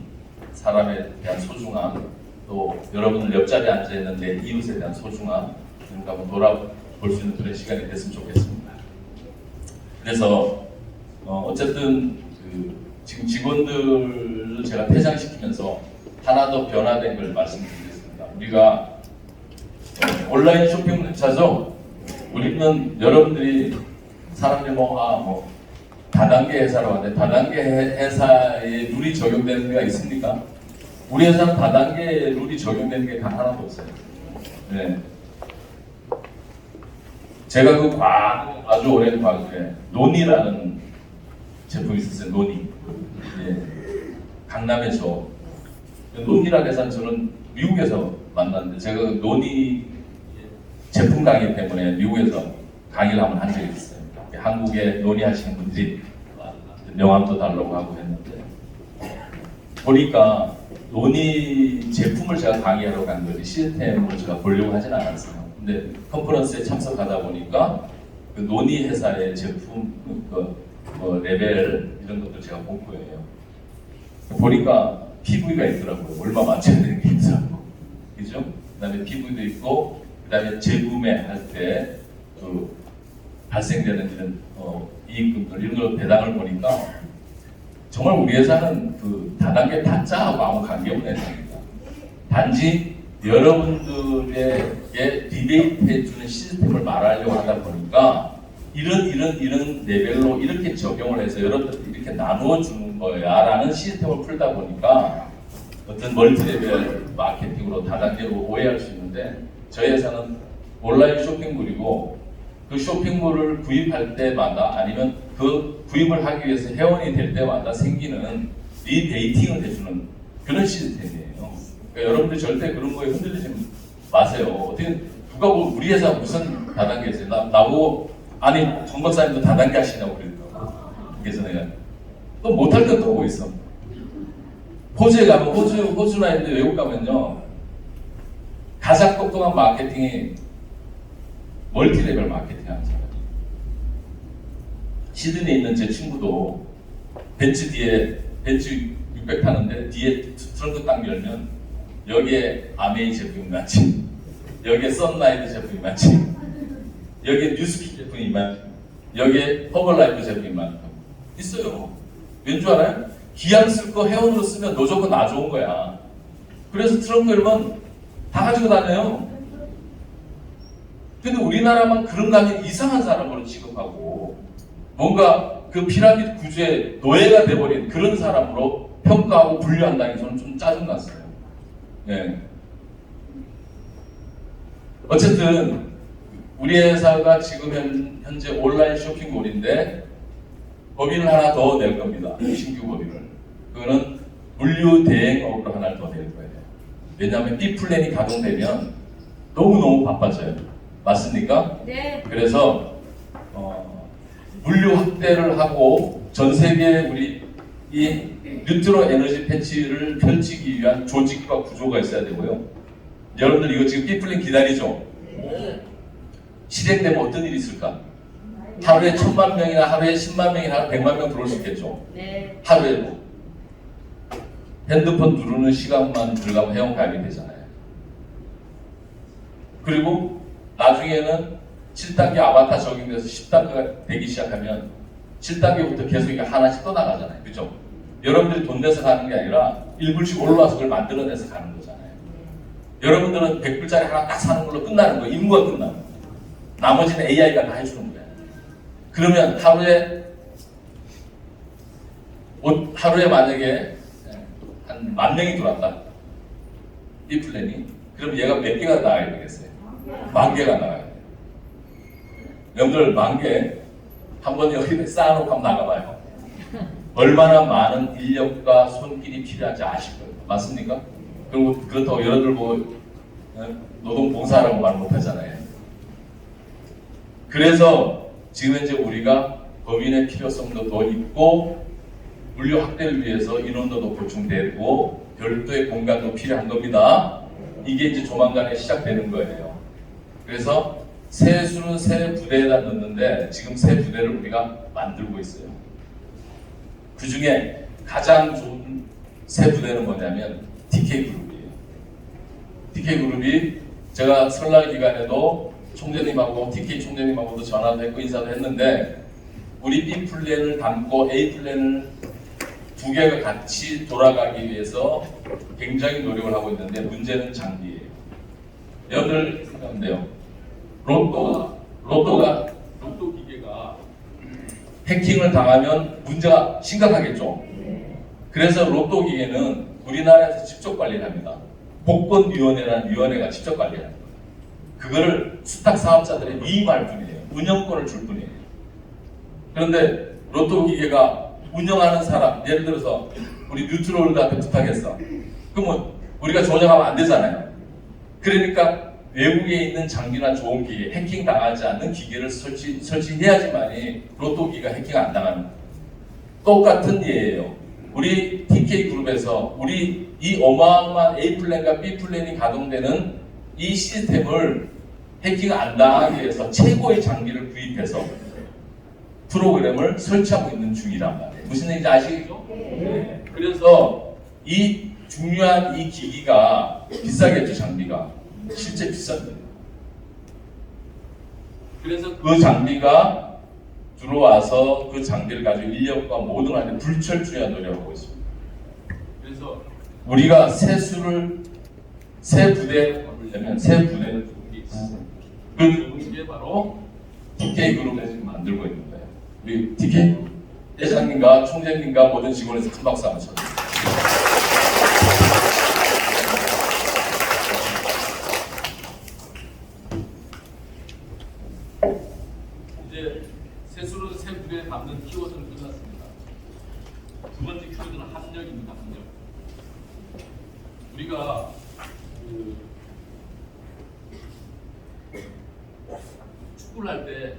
사람에 대한 소중함 또 여러분들 옆자리에 앉아있는 내 이웃에 대한 소중함 그러니까 한번 돌아볼 수 있는 그런 시간이 됐으면 좋겠습니다. 그래서 어쨌든 지금 직원들을 제가 퇴장시키면서 하나 더 변화된 걸 말씀드리겠습니다. 우리가 온라인 쇼핑몰차죠. 우리는 여러분들이 사람들이 다단계 회사라고 하는데 다단계 회사에 룰이 적용되는 데가 있습니까? 우리 회사는 다단계 룰이 적용되는 게 단 하나도 없어요. 네. 제가 아주 오랜 과거에 논이라는 제품이 있었어요. 논이. 예. 강남에서 논이라는 회사는 저는 미국에서 만났는데 제가 논이 제품 강의 때문에 미국에서 강의를 한번 한 적이 있어요. 한국에 논의하시는 분들이 명함도 달라고 하고 했는데 보니까 논의 제품을 제가 강의하러 간 거지 시스템을 제가 보려고 하진 않았어요. 근데 컨퍼런스에 참석하다 보니까 그 논의 회사의 제품 레벨 이런 것들 제가 본 거예요. 보니까 PV가 있더라고요. 얼마 맞춰야 되는 게 있더라고. 그죠? 그다음에 PV도 있고 그다음에 재구매할 때 발생되는 이런 이익금들 이런 걸 배당을 보니까 정말 우리 회사는 다단계 타짜하고 아무 관계없는 회사입니다. 단지 여러분들에게 리베이트 해주는 시스템을 말하려고 하다 보니까 이런 레벨로 이렇게 적용을 해서 여러분들 이렇게 나누어 주는 거야라는 시스템을 풀다 보니까 어떤 멀티레벨 마케팅으로 다단계로 오해할 수 있는데 저희 회사는 온라인 쇼핑몰이고 그 쇼핑몰을 구입할 때마다 아니면 그 구입을 하기 위해서 회원이 될 때마다 생기는 리베이팅을 해주는 그런 시스템이에요. 그러니까 여러분들 절대 그런 거에 흔들리지 마세요. 어떻게 누가 뭐 우리 회사 무슨 다단계세요? 나보고 아니 정 박사님도 다단계 하시냐고 그러더라고. 그래서 내가 또 못할 것도 보고 있어. 호주에 가면 호주나 이런 데 외국 가면요 가장 똑똑한 마케팅이 멀티레벨 마케팅 하는 사람. 시드니에 있는 제 친구도 벤츠 600 타는데 뒤에 트렁크 딱 열면 여기에 아메이 제품이 많지, 여기에 썬라이트 제품이 많지, 여기에 뉴스킥 제품이 많지, 여기에 허벌라이프 제품이 많고 있어요. 왠 줄 알아요? 기왕 쓸 거 회원으로 쓰면 무조건 나 좋은 거야. 그래서 트렁크 열면 다 가지고 다녀요. 근데 우리나라만 그런 가면 이상한 사람으로 취급하고 뭔가 그 피라미드 구조의 노예가 돼버린 그런 사람으로 평가하고 분류한다는 게 저는 좀 짜증났어요. 예. 어쨌든 우리 회사가 지금 현재 온라인 쇼핑몰인데 법인을 하나 더 낼 겁니다. 신규 법인을. 그거는 물류 대행업으로 하나를 더 낼 거예요. 왜냐하면 이 플랜이 가동되면 너무너무 바빠져요. 맞습니까? 네. 그래서 물류 확대를 하고 전 세계에 우리 이 뉴트로 에너지 패치를 펼치기 위한 조직과 구조가 있어야 되고요. 여러분들 이거 지금 B플랜 기다리죠? 실행되면 어떤 일이 있을까? 하루에 1000만 명이나 하루에 10만 명이나 하루에 100만 명 들어올 수 있겠죠? 네. 하루에도. 핸드폰 누르는 시간만 들어가면 회원가입이 되잖아요. 그리고 나중에는 7단계 아바타 적용돼서 10단계가 되기 시작하면 7단계부터 계속 이게 하나씩 또 나가잖아요. 그죠? 여러분들이 돈 내서 가는 게 아니라 1불씩 올라와서 그걸 만들어내서 가는 거잖아요. 여러분들은 100불짜리 하나 딱 사는 걸로 끝나는 거예요. 임무가 끝나는 거예요. 나머지는 AI가 다 해주는 거예요. 그러면 하루에 만약에 한 10,000명이 들어왔다. 이 플랜이. 그럼 얘가 몇 개가 나가야 되겠어요? 10,000개가 나가야 돼요. 여러분들 10,000개 한번 여기다 쌓아놓고 한번 나가봐요. 얼마나 많은 인력과 손길이 필요한지 아실 거예요. 맞습니까? 그리고 그렇다고 여러분들 뭐 노동봉사라고 말 못하잖아요. 그래서 지금 현재 우리가 법인의 필요성도 더 있고 물류 확대를 위해서 인원도 더 보충되고 별도의 공간도 필요한 겁니다. 이게 이제 조만간에 시작되는 거예요. 그래서 세수는 새 부대에다 넣는데 지금 새 부대를 우리가 만들고 있어요. 그 중에 가장 좋은 새 부대는 뭐냐면 DK그룹이에요. DK그룹이 제가 설날 기간에도 총재님하고 DK 총재님하고도 전화도 했고 인사도 했는데 우리 B 플랜을 담고 A 플랜을 두 개가 같이 돌아가기 위해서 굉장히 노력을 하고 있는데 문제는 장비예요. 여러분들 생각하는데요. 로또 기계가 해킹을 당하면 문제가 심각하겠죠. 그래서 로또 기계는 우리나라에서 직접 관리를 합니다. 복권위원회라는 위원회가 직접 관리를 합니다. 그거를 수탁 사업자들이 위임할 뿐이에요. 운영권을 줄 뿐이에요. 그런데 로또 기계가 운영하는 사람, 예를 들어서 우리 뉴트로월드한테 부탁했어. 그러면 우리가 조정하면 안 되잖아요. 그러니까 외국에 있는 장비나 좋은 기계, 해킹 당하지 않는 기계를 설치해야지만이 로또 기계가 해킹 안 당하는 거예요. 똑같은 예예요. 우리 TK그룹에서 우리 이 어마어마한 A 플랜과 B 플랜이 가동되는 이 시스템을 해킹 안 당하기 위해서 최고의 장비를 구입해서 프로그램을 설치하고 있는 중이란 말이에요. 무슨 얘기인지 아시겠죠? 네. 그래서 이 중요한 이 기기가 비싸겠죠, 장비가. 실제 비쌉니다. 그래서 그 장비가 들어와서 그 장비를 가지고 인력과 모든 것을 불철주야 노력하고 있습니다. 그래서 우리가 새 부대에 가려면 새 부대를 두는 게 있습니다. 그게 바로 DK그룹에서 지금 만들고 있는 거예요. 우리 DK 회장님과 총재님과 모든 직원에서 큰 박수 한번 쳐주세요. 이제 세수로 새 부대에 담는 키워드는 끝났습니다. 두 번째 키워드는 합력입니다. 합력. 우리가 축구를 할 때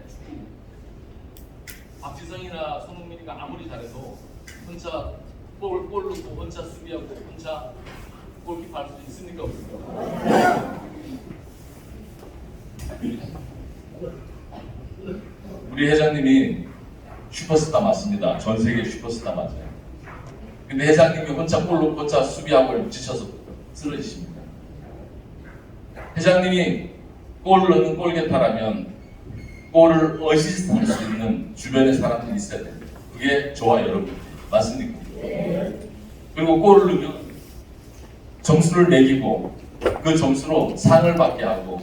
박지성이나 손흥민이가 아무리 잘해도 혼자 골 넣고 혼자 수비하고 혼자 골키퍼 할 수 있습니까? 없습니까? 우리 회장님이 슈퍼스타 맞습니다. 전 세계 슈퍼스타 맞아요. 근데 회장님이 혼자 골 넣고 혼자 수비하고 지쳐서 쓰러지십니다. 회장님이 골 넣는 골게터라면 골을 어시스트할 수 있는 주변에 사람들이 있어야 됩니다. 그게 저와 여러분 맞습니까? 그리고 골을 넣으면 점수를 매기고 그 점수로 상을 받게 하고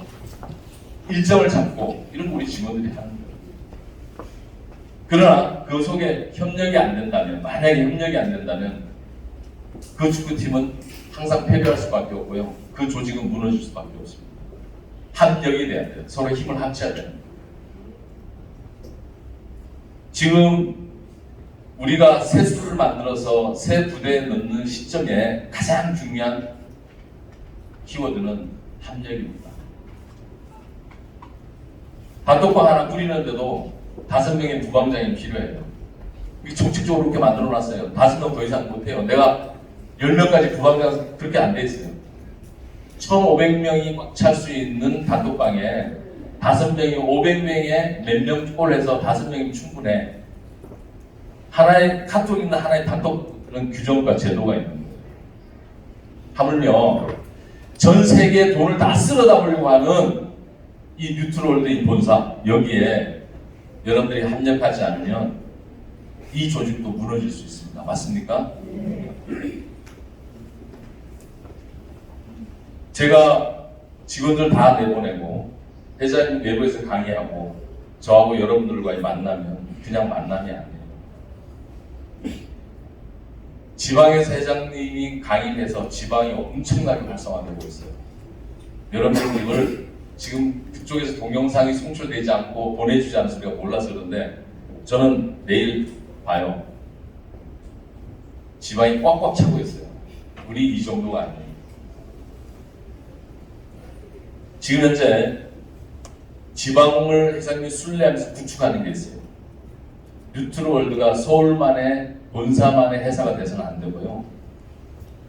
일정을 잡고 이런 거 우리 직원들이 하는 거예요. 그러나 그 속에 협력이 안 된다면, 만약에 협력이 안 된다면 그 축구팀은 항상 패배할 수밖에 없고요. 그 조직은 무너질 수밖에 없습니다. 합력이 돼야 돼요. 서로 힘을 합쳐야 됩니다. 지금 우리가 새 수를 만들어서 새 부대에 넣는 시점에 가장 중요한 키워드는 합력입니다. 단톡방 하나 꾸리는데도 5명의 부방장이 필요해요. 정책적으로 그렇게 만들어놨어요. 5명 더 이상 못해요. 내가 10명까지 부방장 그렇게 안 돼 있어요. 1,500명이 꽉 찰 수 있는 단톡방에 5명이 500명에 몇 명 꼴해서 5명이면 충분해. 하나의 카톡 있는 하나의 단톡 그런 규정과 제도가 있는 거예요. 하물며 전 세계에 돈을 다 쓸어 담으려고 하는 이 뉴트럴월드인 본사 여기에 여러분들이 합력하지 않으면 이 조직도 무너질 수 있습니다. 맞습니까? 제가 직원들 다 내보내고 회장님 외부에서 강의하고 저하고 여러분들과의 만나면 그냥 만남이 아니에요. 지방에서 회장님이 강의해서 지방이 엄청나게 활성화되고 있어요. 여러분들 이걸 지금 그쪽에서 동영상이 송출되지 않고 보내주지 않아서 우리가 몰라서 그런데 저는 내일 봐요. 지방이 꽉꽉 차고 있어요. 우리 이 정도가 아니에요. 지금 현재 지방을 회장님이 순례하면서 구축하는 게 있어요. 뉴트럴월드가 서울만의 본사만의 회사가 돼서는 안 되고요.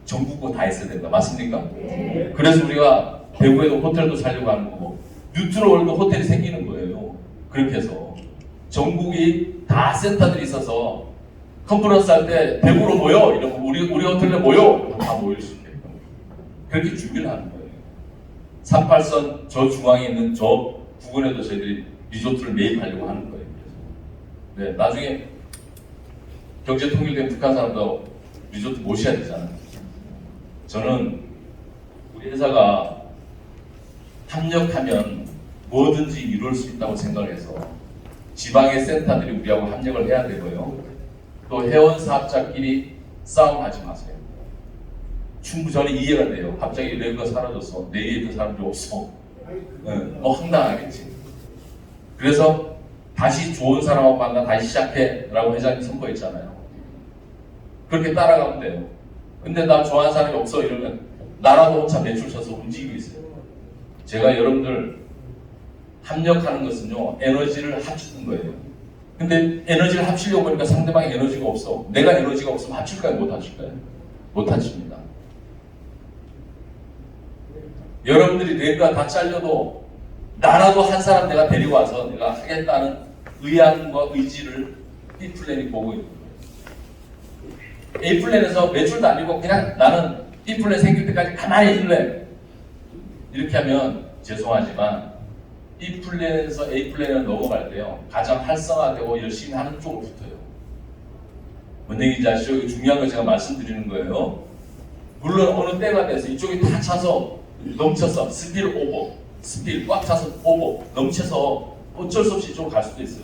전국구 다 있어야 된다. 맞습니까? 그래서 우리가 대구에도 호텔도 살려고 하는 거고 뉴트럴월드 호텔이 생기는 거예요. 그렇게 해서 전국이 다 센터들이 있어서 컨퍼런스 할 때 대구로 모여 이러고 우리 호텔에 모여 다 모일 수 있게끔 그렇게 준비를 하는 거예요. 38선 저 중앙에 있는 저 부근에도 저희들이 리조트를 매입하려고 하는 거예요. 그래서 네, 나중에 경제 통일된 북한 사람도 리조트 모셔야 되잖아요. 저는 우리 회사가 합력하면 뭐든지 이룰 수 있다고 생각을 해서 지방의 센터들이 우리하고 합력을 해야 되고요. 또 회원 사업자끼리 싸움하지 마세요. 충분히 저는 이해가 돼요. 갑자기 레고가 사라졌어. 내에 있는 사람들이 없어. 황당하겠지. 그래서 다시 좋은 사람하고 만나 다시 시작해 라고 회장님 선포했잖아요. 그렇게 따라가면 돼요. 근데 나 좋아하는 사람이 없어 이러면 나라도 혼자 매출 쳐서 움직이고 있어요. 제가 여러분들 합력하는 것은요 에너지를 합치는 거예요. 근데 에너지를 합치려고 보니까 상대방이 에너지가 없어. 내가 에너지가 없으면 합칠까요? 못 합칠까요? 못 합칩니다. 여러분들이 뇌가 다 잘려도 나라도 한 사람 내가 데리고 와서 내가 하겠다는 의향과 의지를 B플랜이 보고 있는 거예요. A플랜에서 매출도 아니고 그냥 나는 B플랜 생길 때까지 가만히 있을래. 이렇게 하면 죄송하지만 B플랜에서 A플랜을 넘어갈 때요 가장 활성화되고 열심히 하는 쪽으로 붙어요. 뭔 얘기인지 아시죠? 중요한 거 제가 말씀드리는 거예요. 물론 어느 때가 돼서 이쪽이 다 차서 넘쳐서 스필 오버, 스필 꽉 차서 오버, 넘쳐서 어쩔 수 없이 이쪽으로 갈 수도 있어요.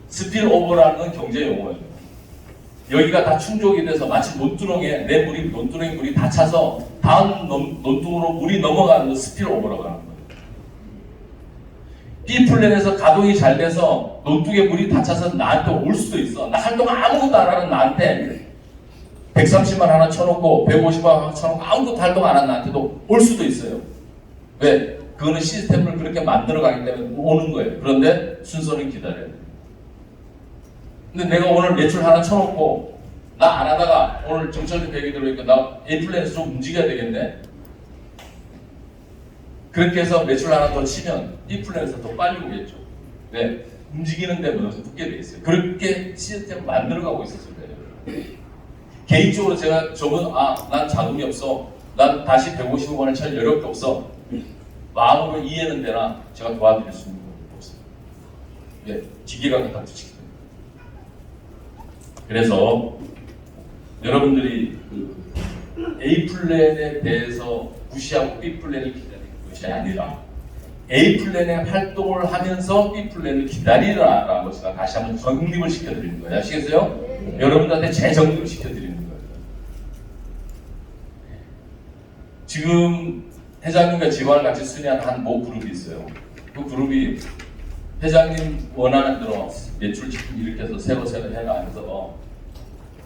스필 오버라는 건 경제 용어예요. 여기가 다 충족이 돼서 마치 논두렁에 내 물이 논두렁에 물이 다 차서 다음 논두렁으로 물이 넘어가는 거 스필 오버라고 하는 거예요. B플랜에서 가동이 잘 돼서 논두렁에 물이 다 차서 나한테 올 수도 있어. 나 할 동안 아무것도 안 하는 나한테 130만 하나 쳐놓고 150만 하나 쳐놓고 아무것도 활동 안 한 나한테도 올 수도 있어요. 왜? 그거는 시스템을 그렇게 만들어가기 때문에 오는 거예요. 그런데 순서는 기다려야 돼요. 근데 내가 오늘 매출 하나 쳐놓고 나 안 하다가 오늘 정철도 얘기 들어오니까 나 A 플랜에서 좀 움직여야 되겠네. 그렇게 해서 매출 하나 더 치면 B 플랜에서 더 빨리 오겠죠. 네, 움직이는 데는 붙게 돼 있어요. 그렇게 시스템을 만들어가고 있었을 거예요. 개인적으로 제가 난 자금이 없어. 난 다시 150억 원을 찰 여력도 없어. 마음으로 이해는 되나 제가 도와드릴 수 있는 건 없어요. 네, 기계가 갖다 붙이기 때문에. 그래서 여러분들이 그 A 플랜에 대해서 무시하고 B 플랜을 기다리는 것이 아니라 A 플랜의 활동을 하면서 B 플랜을 기다리라라는 것을 다시 한번 정립을 시켜드리는 거예요. 아시겠어요? 네. 여러분들한테 재정립을 시켜드리는 거예요. 지금 회장님과 직원을 같이 순회한 한 모 그룹이 있어요. 그 그룹이 회장님 원하는 대로 매출 지금 이렇게 해서 새로 해나가면서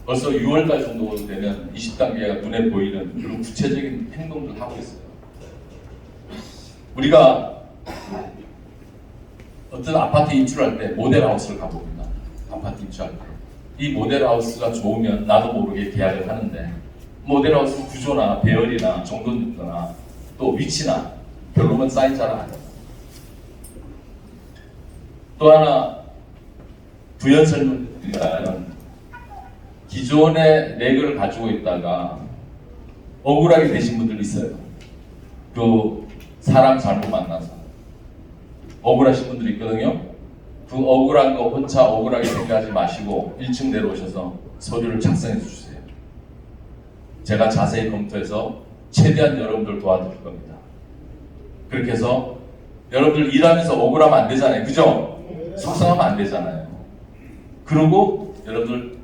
벌써 6월달 정도 되면 20단계가 눈에 보이는 그런 구체적인 행동들을 하고 있어요. 우리가 어떤 아파트 입주할 때 모델하우스를 가봅니다. 아파트 입주할 때. 이 모델하우스가 좋으면 나도 모르게 계약을 하는데 모델하우스 구조나 배열이나 정돈거나 또 위치나 별로면 사인 잘 안 해요. 또 하나 부연 설명드리자면 기존의 렉을 가지고 있다가 억울하게 되신 분들 있어요. 그 사람 잘못 만나서 억울하신 분들이 있거든요. 그 억울한 거 혼자 억울하게 생각하지 마시고 1층 내려오셔서 서류를 작성해 주세요. 제가 자세히 검토해서 최대한 여러분들 도와드릴 겁니다. 그렇게 해서 여러분들 일하면서 억울하면 안 되잖아요. 그죠? 속상하면 안 되잖아요. 그리고 여러분들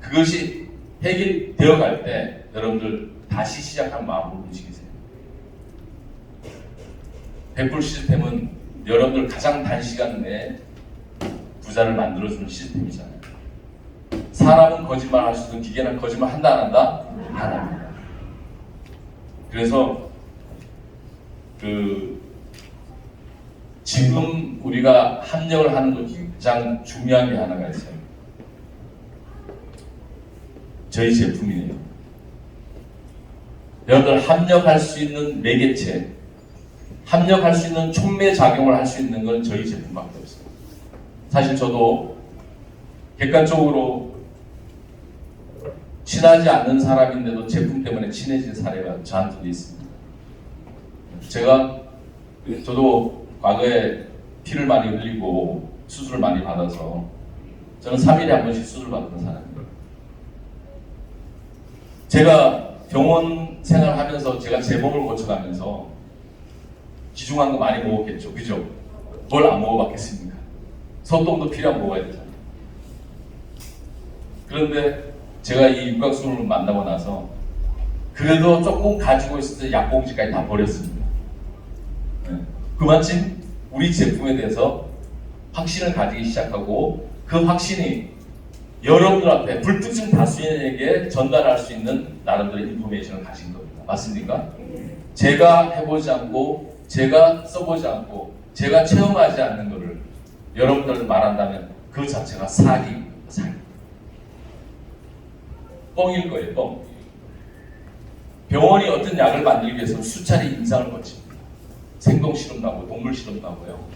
그것이 해결되어 갈 때 여러분들 다시 시작한 마음으로 움직이세요. 100불 시스템은 여러분들 가장 단시간 내에 부자를 만들어주는 시스템이잖아요. 사람은 거짓말 할 수 있고 기계는 거짓말 한다 안 한다? 안 합니다. 그래서 지금 우리가 합력을 하는 것 중에 가장 중요한 게 하나가 있어요. 저희 제품이에요. 여러분들 합력할 수 있는 매개체, 합력할 수 있는 촉매 작용을 할 수 있는 건 저희 제품밖에 없어요. 사실 저도 객관적으로 친하지 않는 사람인데도 제품 때문에 친해진 사례가 저한테도 있습니다. 저도 과거에 피를 많이 흘리고 수술을 많이 받아서 저는 3일에 한 번씩 수술 받는 사람이에요. 제가 병원 생활하면서 제가 제 몸을 고쳐가면서 기중한 거 많이 먹었겠죠. 그죠? 뭘 안 먹어봤겠습니까? 소똥도 필요한 먹어야 되잖아요. 그런데 제가 이 육각수를 만나고 나서 그래도 조금 가지고 있었던 약봉지까지 다 버렸습니다. 네. 그만큼 우리 제품에 대해서 확신을 가지기 시작하고 그 확신이 여러분들 앞에 불특정 다수인에게 전달할 수 있는 나름대로 인포메이션을 가진 겁니다. 맞습니까? 제가 해보지 않고 제가 써보지 않고 제가 체험하지 않는 것을 여러분들 말한다면 그 자체가 사기입니다. 사기. 뻥일 거예요. 뻥. 병원이 어떤 약을 만들기 위해서 수차례 임상을 거칩니다. 생동 실험도 하고 동물 실험도 하고요.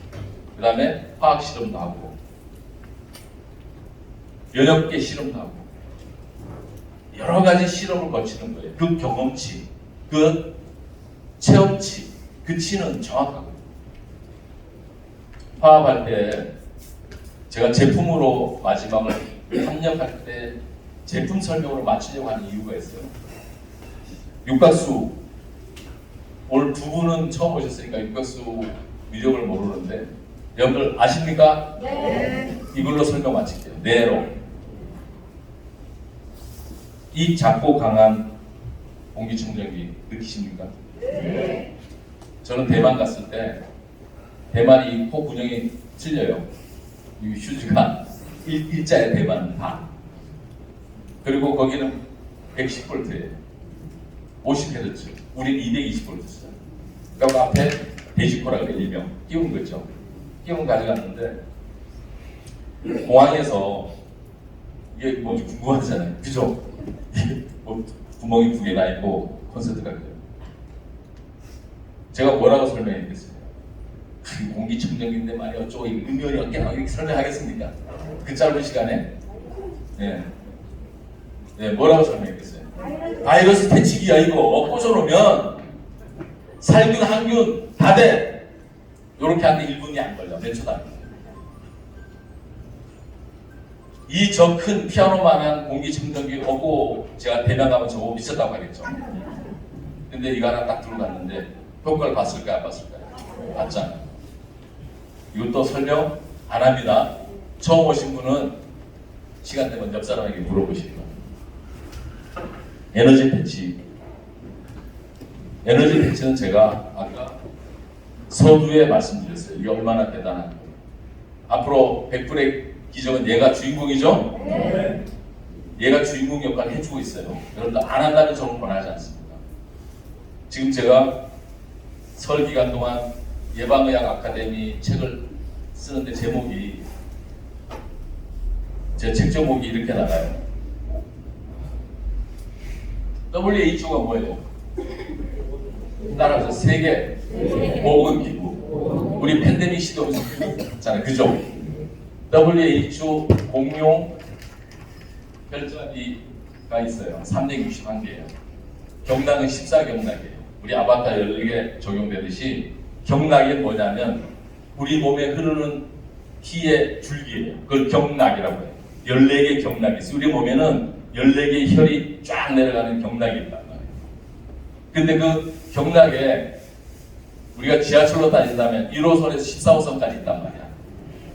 그 다음에 화학 실험도 하고 면역계 실험도 하고 여러 가지 실험을 거치는 거예요. 그 경험치, 그 체험치, 그 치는 정확하거든요. 화합할 때 제가 제품으로 마지막을 협력할 때 제품 설명으로 마치려고 하는 이유가 있어요. 육각수 오늘 두 분은 처음 오셨으니까 육각수 위력을 모르는데 여러분들 아십니까? 네. 이걸로 설명 마칠게요. 네로. 이 작고 강한 공기청정기 느끼십니까? 네. 저는 대만 갔을 때 대만이 코 군형이 틀려요. 이 휴지가 일자에 대만 다. 그리고 거기는 110V예요. 50Hz. 우리는 220V였어요. 그러니까 앞에 데지코라고 일명 끼운 거죠. 끼운 가져갔는데 공항에서 이게 뭔지 궁금하잖아요. 그죠? 뭐 구멍이 2개나 있고 콘센트가 그래요. 제가 뭐라고 설명했겠어요? 공기청정기인데 말이야 어쩌고 의미 없게 이렇게 설명하겠습니까? 그 짧은 시간에 뭐라고 설명했겠어요? 바이러스 퇴치기야 이거 꽂아놓으면 살균, 항균 다 돼. 요렇게 하는데 1분이 안 걸려. 몇 초도 안 걸려. 이 저 큰 피아노만한 공기청정기 오고 제가 대면 가면 저거 미쳤다고 하겠죠. 근데 이거 하나 딱 들고 갔는데 효과를 봤을까요? 안 봤을까요? 봤잖아요. 이것도 설명 안 합니다. 처음 오신 분은 시간 되면 옆 사람에게 물어보시기 바랍니다. 에너지 패치. 에너지 패치는 제가 아까 서두에 말씀드렸어요. 이게 얼마나 대단한 거예요. 앞으로 100불의 기적은 얘가 주인공이죠? 네. 얘가 주인공 역할을 해주고 있어요. 여러분들 안 한다면 저는 권하지 않습니다. 지금 제가 설 기간 동안 예방의학 아카데미 책을 쓰는데 제목이 제 책 제목이 이렇게 나가요. WHO가 뭐예요? 따라서 세계 보건기구. 우리 팬데믹 시도했잖아요. 그죠? WHO 공용 혈자리가 있어요. 361개예요. 경락은 14경락이에요. 우리 아바타 14개 적용되듯이 경락이 뭐냐면 우리 몸에 흐르는 피의 줄기예요. 그걸 경락이라고 해요. 14개 경락이 있어요. 우리 몸에는 14개의 혈이 쫙 내려가는 경락이 있단 말이에요. 근데 그 경락에 우리가 지하철로 다닌다면 1호선에서 14호선까지 있단 말이야.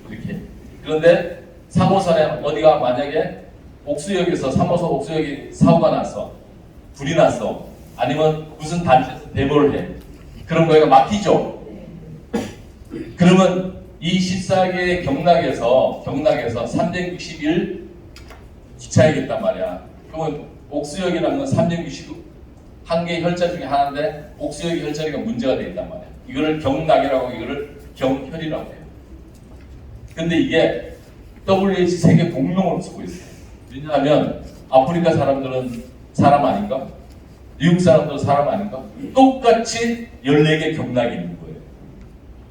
이렇게. 그런데 3호선에 어디가 만약에 옥수역에서 3호선 옥수역이 사고가 났어. 불이 났어. 아니면 무슨 단지에서 대보를 해. 그런 거가 막히죠. 그러면 이 14개의 경락에서 361 기차야겠단 말이야. 그러면 옥수역이라는 건 361개의 혈자 중에 하나인데 옥수역의 혈자리가 문제가 되어 있단 말이야. 이거를 경락이라고 이거를 경혈이라고 해요. 근데 이게 WHO 세계 공용어로 쓰고 있어요. 왜냐하면 아프리카 사람들은 사람 아닌가? 미국 사람들은 사람 아닌가? 똑같이 14개 경락이 있는 거예요.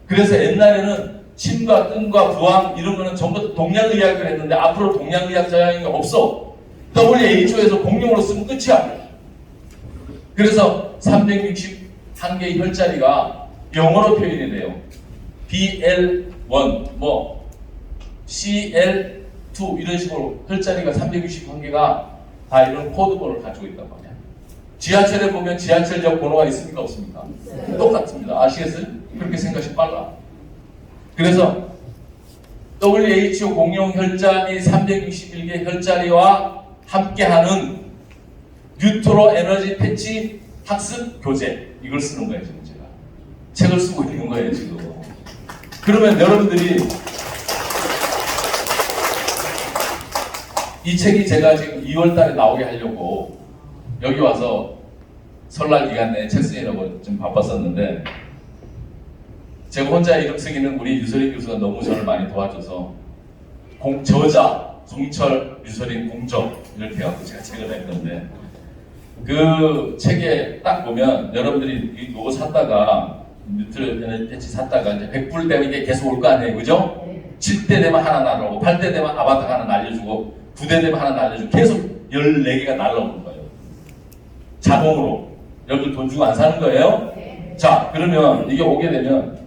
그래서 옛날에는 침과 뜸과 부항 이런 거는 전부 동양의학을 했는데 앞으로 동양의학 자양이 없어. WHO에서 공용어로 쓰면 끝이야. 그래서 361개의 혈자리가 영어로 표현이 돼요. BL1, CL2 이런 식으로 혈자리가 361개가 다 이런 코드번호를 가지고 있단 말이야. 지하철에 보면 지하철역 번호가 있습니까? 없습니까? 똑같습니다. 아시겠어요? 그렇게 생각이 빨라. 그래서 WHO 공용 혈자리 361개 혈자리와 함께하는 뉴트로 에너지 패치 학습 교재 이걸 쓰는 거예요. 지금 제가 책을 쓰고 있는 거예요. 지금. 그러면 여러분들이 이 책이 제가 지금 2월 달에 나오게 하려고 여기 와서 설날 기간 내에 책 쓰느라고 좀 바빴었는데 제가 혼자 이름 쓰기는 우리 유서린 교수가 너무 저를 많이 도와줘서 저자, 송철, 유서린, 공적 이렇게 해갖고 제가 책을 냈는데 그 책에 딱 보면 여러분들이 이거 샀다가 뉴트럴 에너지 패치 샀다가 이제 100불 되면 이게 계속 올 거 아니에요. 그죠? 7대 되면 하나 날라오고 8대 되면 아바타가 하나 날려주고 9대 되면 하나 날려주고 계속 14개가 날라오는 거예요. 자동으로. 여러분들 돈 주고 안 사는 거예요? 자, 그러면 이게 오게 되면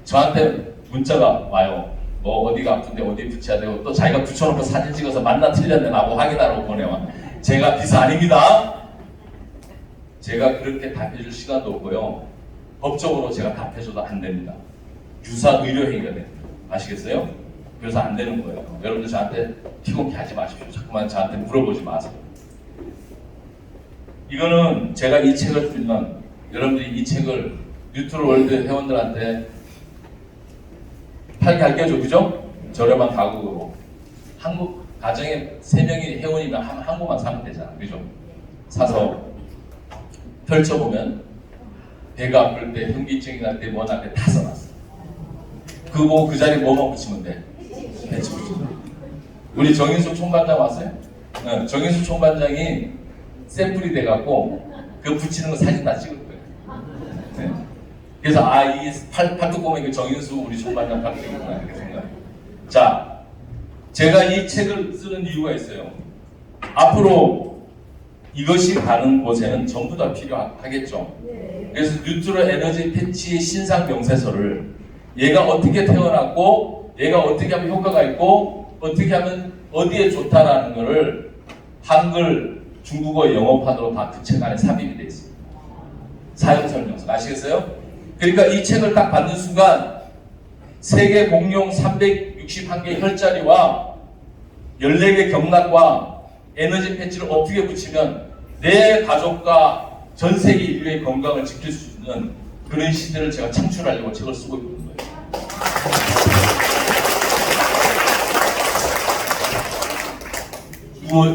저한테 문자가 와요. 뭐 어디가 아픈데 어디 붙여야 되고 또 자기가 붙여놓고 사진 찍어서 맞나 틀렸네 나고 확인하라고 보내와. 제가 기사 아닙니다. 제가 그렇게 답해줄 시간도 없고요. 법적으로 제가 답해줘도 안 됩니다. 유사 의료행위가 됩니다. 아시겠어요? 그래서 안 되는 거예요. 여러분들 저한테 피곤케 하지 마십시오. 자꾸만 저한테 물어보지 마세요. 이거는 제가 이 책을 쓰면 여러분들이 이 책을 뉴트로 월드 회원들한테 팔게 할게죠. 그죠? 저렴한 가격으로. 한국 가정에 3명이 회원이면 한 권만 사면 되잖아. 그죠? 사서 펼쳐보면 배가 아플 때, 현기증이 날 때, 뭐 날 때 다 써놨어. 그거 보고 그 자리에 뭐만 붙이면 돼? 배치 붙이면 돼. 우리 정인수 총반장 왔어요? 네, 정인수 총반장이 샘플이 돼갖고 그 붙이는 거 사진 다 찍을 거예요. 네. 그래서 이 팔뚝 보면 그 정인수 우리 총반장 팔뚝이구나 이렇게 생각해요. 자, 제가 이 책을 쓰는 이유가 있어요. 앞으로 이것이 가는 곳에는 전부 다 필요하겠죠. 그래서 뉴트로 에너지 패치의 신상 명세서를 얘가 어떻게 태어났고 얘가 어떻게 하면 효과가 있고 어떻게 하면 어디에 좋다라는 것을 한글, 중국어, 영어판으로 다 그 책 안에 삽입이 되어 있습니다. 사용 설명서 아시겠어요? 그러니까 이 책을 딱 받는 순간 세계 공룡 361개 혈자리와 14개 경락과 에너지 패치를 어떻게 붙이면 내 가족과 전 세계 인류의 건강을 지킬 수 있는 그런 시대를 제가 창출하려고 책을 쓰고 있는 거예요.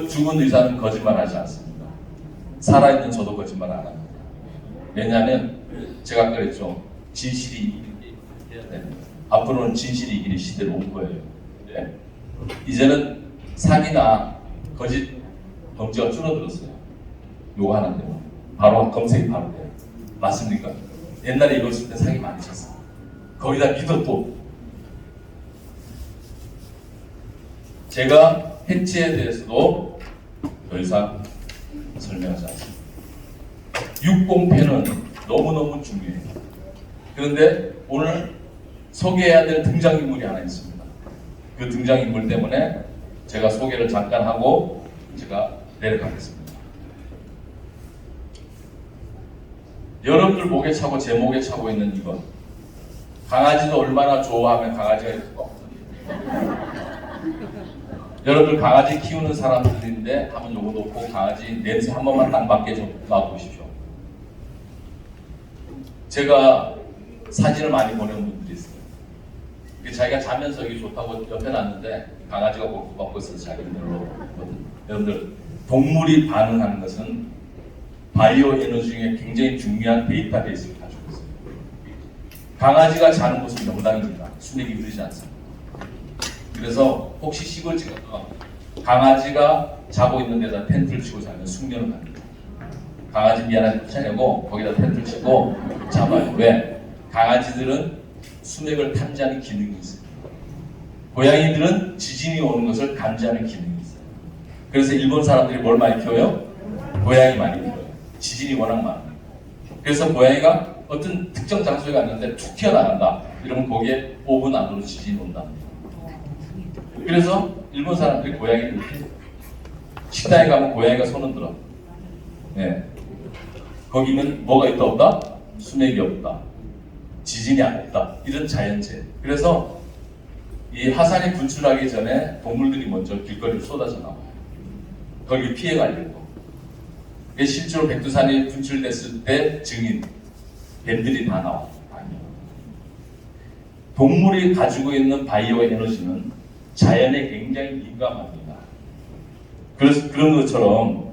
죽은 의사는 거짓말하지 않습니다. 살아있는 저도 거짓말 안 합니다. 왜냐하면 제가 아까 그랬죠. 진실이 이기는 게 앞으로는 진실이 이기는 시대로 온 거예요. 네. 이제는 사기나 거짓 범죄가 줄어들었어요. 요거 하나 때문에 바로 검색이 바로 돼요. 맞습니까? 옛날에 이거 쓸 때 사기 많이 쳤어요. 거기다 믿었고 제가 패치에 대해서도 더 이상 설명하지 않습니다. 60패는 너무너무 중요해요. 그런데 오늘 소개해야 될 등장인물이 하나 있습니다. 그 등장인물 때문에 제가 소개를 잠깐 하고 제가 내려가겠습니다. 여러분들 목에 차고 제 목에 차고 있는 이것, 강아지도 얼마나 좋아하면 강아지가 이렇게 꺾거든요. 여러분들 강아지 키우는 사람들인데 한번 요거 놓고 강아지 냄새 한 번만 딱 맡게 좀 놔보십시오. 제가 사진을 많이 보내는 분들이 있어요. 자기가 자면서 이게 좋다고 옆에 놨는데 강아지가 먹고 있어서 자기 별로. 여러분들 동물이 반응하는 것은 바이오 에너지 중에 굉장히 중요한 데이터베이스를 가지고 있어요. 강아지가 자는 곳은 명당입니다. 수맥이 흐르지 않습니다. 그래서 혹시 시골집에 강아지가 자고 있는 데다 텐트를 치고 자면 숙면을 합니다. 강아지 미안하게 쫓아내고 거기다 텐트를 치고 잡아요. 왜? 강아지들은 수맥을 탐지하는 기능이 있어요. 고양이들은 지진이 오는 것을 감지하는 기능이 있어요. 그래서 일본 사람들이 뭘 많이 키워요? 고양이 많이 키워요. 지진이 워낙 많아요. 그래서 고양이가 어떤 특정 장소에 갔는데 툭 튀어나간다. 이러면 거기에 5분 안으로 지진이 온다. 그래서 일본 사람들이 고양이를 키워요. 식당에 가면 고양이가 손을 들어. 네. 거기는 뭐가 있다 없다? 수맥이 없다. 지진이 안 없다. 이런 자연재. 그래서 이 화산이 분출하기 전에 동물들이 먼저 길거리로 쏟아져 나와요. 거기 피해 가려고. 실제로 백두산이 분출됐을 때 증인, 뱀들이 다 나와요. 동물이 가지고 있는 바이오 에너지는 자연에 굉장히 민감합니다. 그래서 그런 것처럼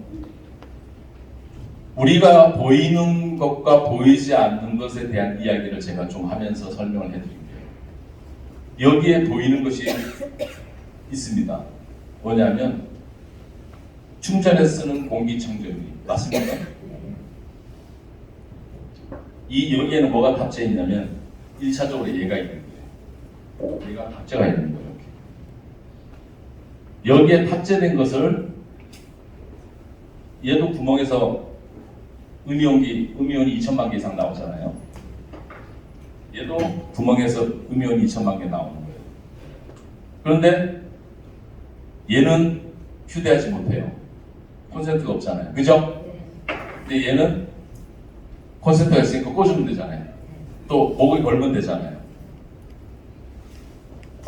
우리가 보이는 것과 보이지 않는 것에 대한 이야기를 제가 좀 하면서 설명을 해드릴게요. 여기에 보이는 것이 있습니다. 뭐냐면 충전에 쓰는 공기청정기 맞습니까? 여기에는 뭐가 탑재해 있냐면 1차적으로 얘가 있는 거예요. 얘가 탑재가 있는 거예요. 여기에 탑재된 것을 얘도 구멍에서 음이온이 2천만 개 이상 나오잖아요. 얘도 구멍에서 음이온이 2천만 개 나오는 거예요. 그런데 얘는 휴대하지 못해요. 콘센트가 없잖아요. 그죠? 근데 얘는 콘센트가 있으니까 꽂으면 되잖아요. 또 목을 걸면 되잖아요.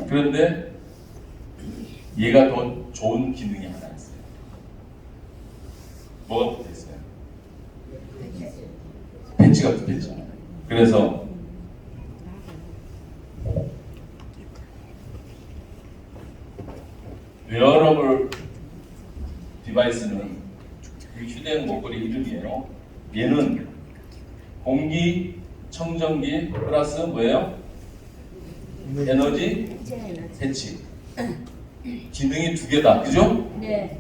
그런데 얘가 더 좋은 기능이 하나 있어요. 뭐가 붙어 있어요? 벤치가 붙어 있잖아요. 그래서 웨어러블 디바이스는 휴대용 목걸이 이름이에요. 얘는 공기 청정기 플러스 뭐예요? 에너지 배치. 기능이 두 개다. 그죠? 네.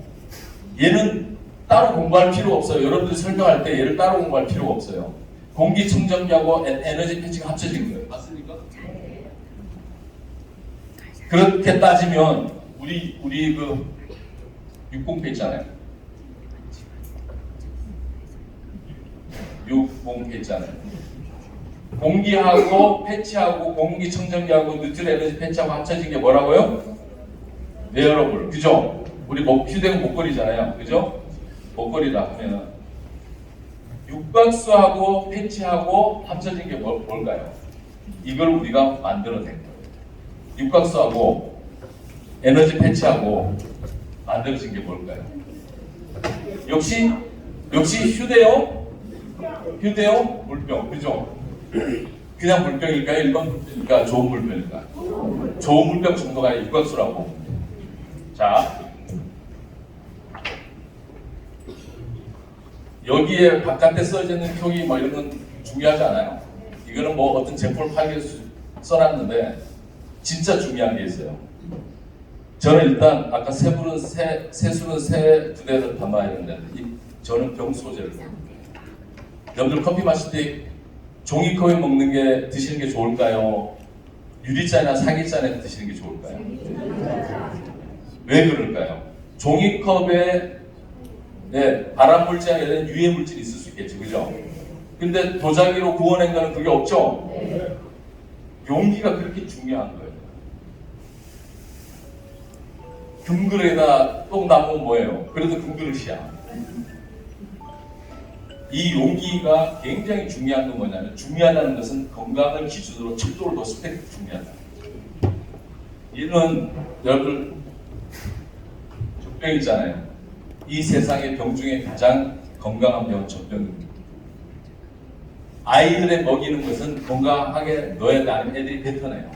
얘는 따로 공부할 필요 없어요. 여러분들이 설명할 때 얘를 따로 공부할 필요가 없어요. 공기 청정기하고 에너지 패치가 합쳐진 거예요. 맞습니까? 그렇게 따지면 우리 그 60배 있잖아요. 60배 있잖아요. 공기하고 패치하고 공기 청정기하고 뉴트럴 에너지 패치하고 합쳐진 게 뭐라고요? 웨어러블. 그죠? 우리 휴대용 목걸이잖아요. 그죠? 목걸이다 하면은 육각수하고 패치하고 합쳐진 게 뭘까요? 이걸 우리가 만들어낸 거예요. 육각수하고 에너지 패치하고 만들어진 게 뭘까요? 역시 휴대용 물병. 그죠? 그냥 물병일까요? 일반 물병일까? 좋은 물병일까? 좋은 물병 정도가 육각수라고. 자, 여기에 바깥에 써져 있는 표기 뭐 이런 건 중요하지 않아요. 이거는 뭐 어떤 제품을 팔기 위해서 써놨는데 진짜 중요한 게 있어요. 저는 일단 아까 세술은 세 부대를 담아야 되는데 저는 병 소재를. 여러분들 커피 마실 때 종이컵에 먹는 게 드시는 게 좋을까요? 유리잔이나 사기잔에 드시는 게 좋을까요? 왜 그럴까요? 종이컵에 발암물질이나 이런 유해물질이 있을 수 있겠죠. 그죠? 근데 도자기로 구워낸 거는 그게 없죠? 용기가 그렇게 중요한 거예요. 금그릇에다 똥 담으면 뭐예요? 그래도 금그릇이야. 이 용기가 굉장히 중요한 건 뭐냐면 중요하다는 것은 건강을 기준으로 척도를 뒀을 때 중요하다. 얘는 여러분 젖병 있잖아요. 이 세상의 병 중에 가장 건강한 병은 젖병입니다. 아이들에 먹이는 것은 건강하게 넣어야 돼. 아니면 애들이 뱉어내요.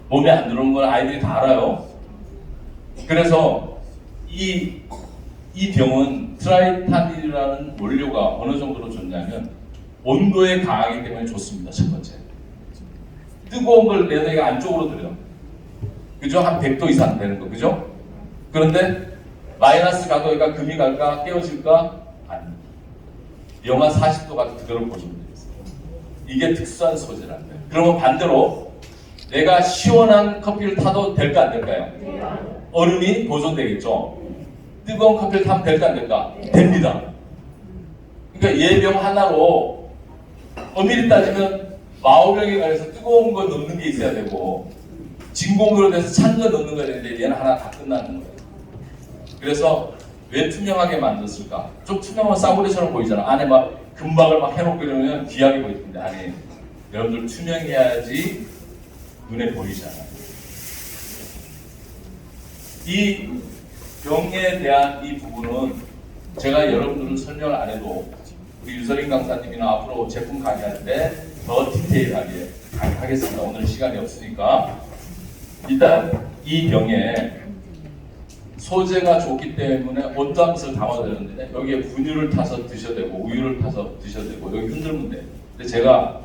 몸에 안 들어오는 걸 아이들이 다 알아요. 그래서 이 병은 트라이타민이라는 원료가 어느 정도로 좋냐면 온도에 강하기 때문에 좋습니다. 첫 번째. 뜨거운 걸 내가 이거 안쪽으로 들여. 그죠? 한 100도 이상 되는 거. 그죠? 그런데 마이너스 가도가 금이 갈까? 깨어질까? 아닙니다. 영하 40도 가도 그대로 보시면 되겠어요. 이게 특수한 소재라는 거예요. 그러면 반대로 내가 시원한 커피를 타도 될까 안 될까요? 얼음이 보존되겠죠? 뜨거운 커피를 타면 될까 안 될까? 됩니다. 그러니까 예병 하나로 엄밀히 따지면 마오병에 관해서 뜨거운 거 넣는 게 있어야 되고 진공으로 돼서 찬 거 넣는 거야 되는데 얘는 하나 다 끝나는 거예요. 그래서 왜 투명하게 만들었을까? 좀 투명한 싸구려처럼 보이잖아. 안에 막 금박을 막 해놓고 이러면 귀하게 보일 텐데 아니 여러분들 투명해야지 눈에 보이잖아요. 이 병에 대한 이 부분은 제가 여러분들은 설명을 안 해도 우리 유서린 강사님이나 앞으로 제품 강의할 때 더 디테일하게 강의하겠습니다. 오늘 시간이 없으니까 일단 이 병에 소재가 좋기 때문에 어떠한 것을 담아야 되는데 여기에 분유를 타서 드셔도 되고 우유를 타서 드셔도 되고 여기 흔들면 돼요. 근데 제가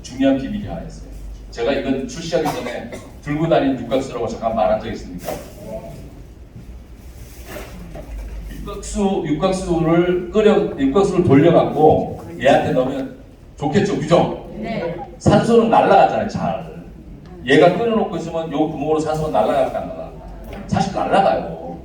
중요한 비밀이 하나 있어요. 제가 이건 출시하기 전에 들고 다니는 육각수라고 잠깐 말한 적 있습니까? 육각수를 돌려갖고 얘한테 넣으면 좋겠죠, 그죠? 네. 산소는 날아가잖아요, 잘. 얘가 끓여놓고 있으면 요 구멍으로 산소가 날아갈까 안 날아가? 사실 날아가요.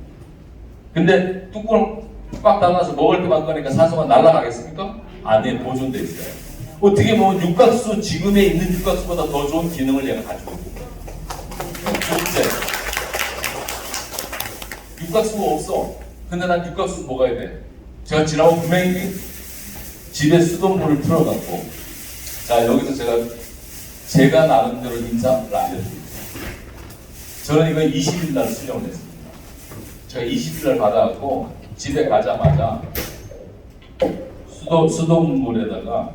근데 뚜껑을 꽉 닫아서 먹을 때만 꺼니까 산소가 날아가겠습니까? 안에 보존돼 있어요. 어떻게 보면 육각수, 지금에 있는 육각수보다 더 좋은 기능을 얘가 가지고 있고. 둘째, 육각수가 없어. 근데 난 육각수 먹어야 돼. 제가 지난번 분명히 집에 수돗물을 틀어갖고 자 여기서 제가 나름대로 인상을 알려드립니다. 저는 이거 20일 날 수령을 했습니다. 제가 20일 날 받아갖고 집에 가자마자 수돗물에다가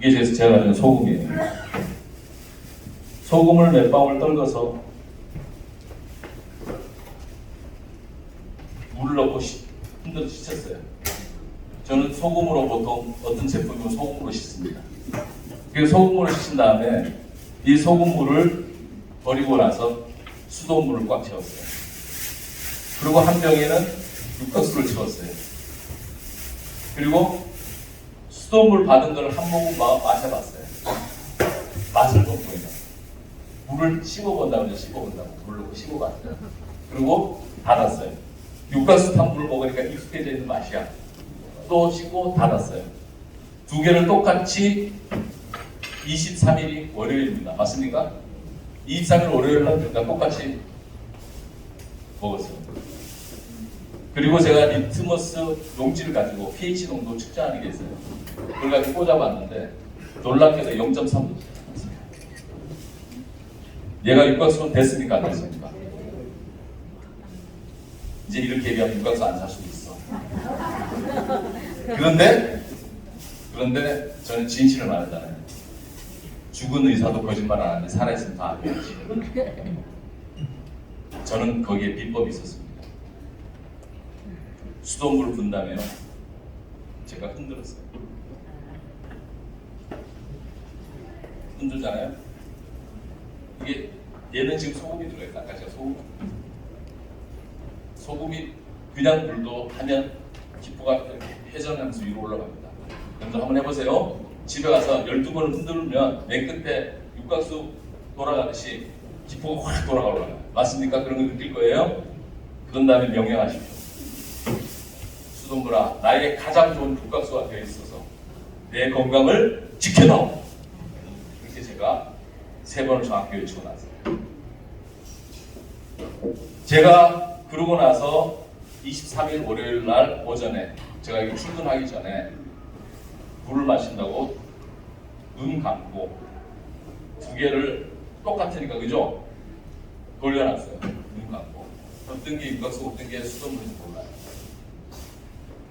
이게 제가 가진 소금이에요. 소금을 몇 방울 떨궈서 물을 넣고 흔들어 씻었어요. 저는 소금으로 보통 어떤 제품이면 소금으로 씻습니다. 그 소금으로 씻은 다음에 이 소금물을 버리고 나서 수돗물을 꽉 채웠어요. 그리고 한 병에는 육각수를 채웠어요. 그리고 수돗물 받은 걸 한 모금 마셔봤어요. 맛을 좀 보이죠. 물을 씹어본다고 씹어본다고 물로 씹어봤어요. 그리고 닫았어요. 육각수 탄 물을 먹으니까 익숙해져 있는 맛이야. 또 씻고 닫았어요. 두 개를 똑같이 23일이 월요일입니다. 맞습니까? 23일 월요일 날 그러니까 똑같이 먹었어요. 그리고 제가 리트머스 용지를 가지고 pH 농도 측정하는 게 있어요. 그걸 가지고 꽂아봤는데 놀랍게도 0.3. 얘가 육각수는 됐습니까? 안 됐습니까? 이제 이렇게 얘기하면 육각수 안 살 수도 있어. 그런데 저는 진실을 말하잖아요. 죽은 의사도 거짓말 안 하는데 살아있으면 다 알겠지. 저는 거기에 비법이 있었습니다. 수돗물을 분 다음에요. 제가 흔들었어요. 흔들잖아요. 이게 얘는 지금 소금이 들어있다. 아까 제가 소금이 그냥 물도 하면 기포가 이렇게 회전하면서 위로 올라갑니다. 여러분 한번 해보세요. 집에 가서 12번을 흔들면 맨 끝에 육각수 돌아가듯이 기포가 확 돌아가 올라가요. 맞습니까? 그런 거 느낄 거예요. 그런 다음에 명령하십시오. 수돗물아, 나에게 가장 좋은 육각수가 되어 있어서 내 건강을 지켜다오. 이렇게 제가 3번을 정확히 외치고 났어요. 제가 그러고 나서 23일 월요일 날 오전에 제가 여기 출근하기 전에 물을 마신다고 눈 감고 두 개를 똑같으니까 그죠? 돌려놨어요. 눈 감고 어떤 게 육각수 어떤 게 수돗물인지 몰라요.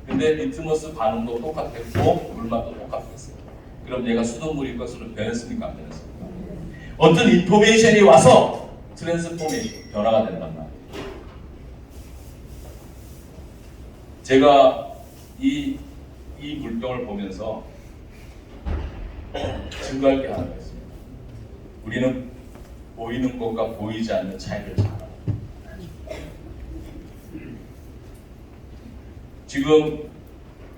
근데 리트머스 반응도 똑같았고 물맛도 똑같았어요. 그럼 얘가 수돗물 육각수를 변했습니까? 안 변했습니까? 어떤 인포메이션이 와서 트랜스포메이션 변화가 된단 말이에요. 제가 이 물병을 보면서 증거할 게 하나가 있습니다. 우리는 보이는 것과 보이지 않는 차이를 잘 알아요. 지금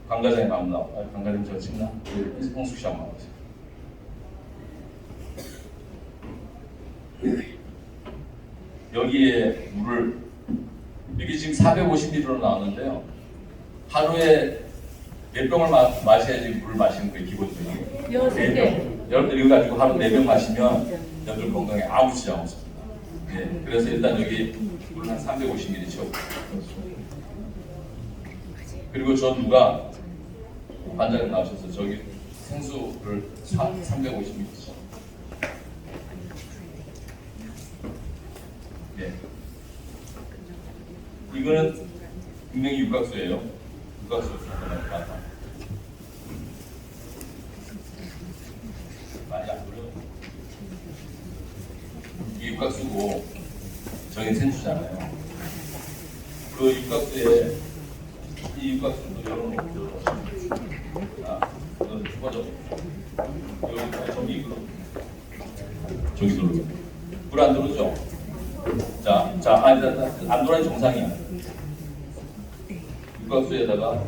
강 과장님 안 나와. 강 과장님 저 찍나? 홍숙 씨 한번 나오세요. 여기에 물을 이게 지금 450ml로 나왔는데요. 하루에 몇 병을 마셔야지 물을 마시는 게 기본적이에요. 4병. 여러분들 이거 가지고 하루 4병 마시면 여러분 건강에 아무 지장 없습니다. 네, 그래서 일단 여기 물 한 350ml 채우고. 그리고 저 누가 반장님 나오셔서 저기 생수를 350ml. 네. 이거는 분명히 육각수예요. 육각수 맞다. 많이 안 그래요. 이게 육각수고 저게 생수잖아요. 그 육각수에 이 육각수도 열어놓고 이건 꺼져. 여기 저기 저기 들어오죠. 물 안 들어오죠? 안 들어와야 정상이야. 육각수에다가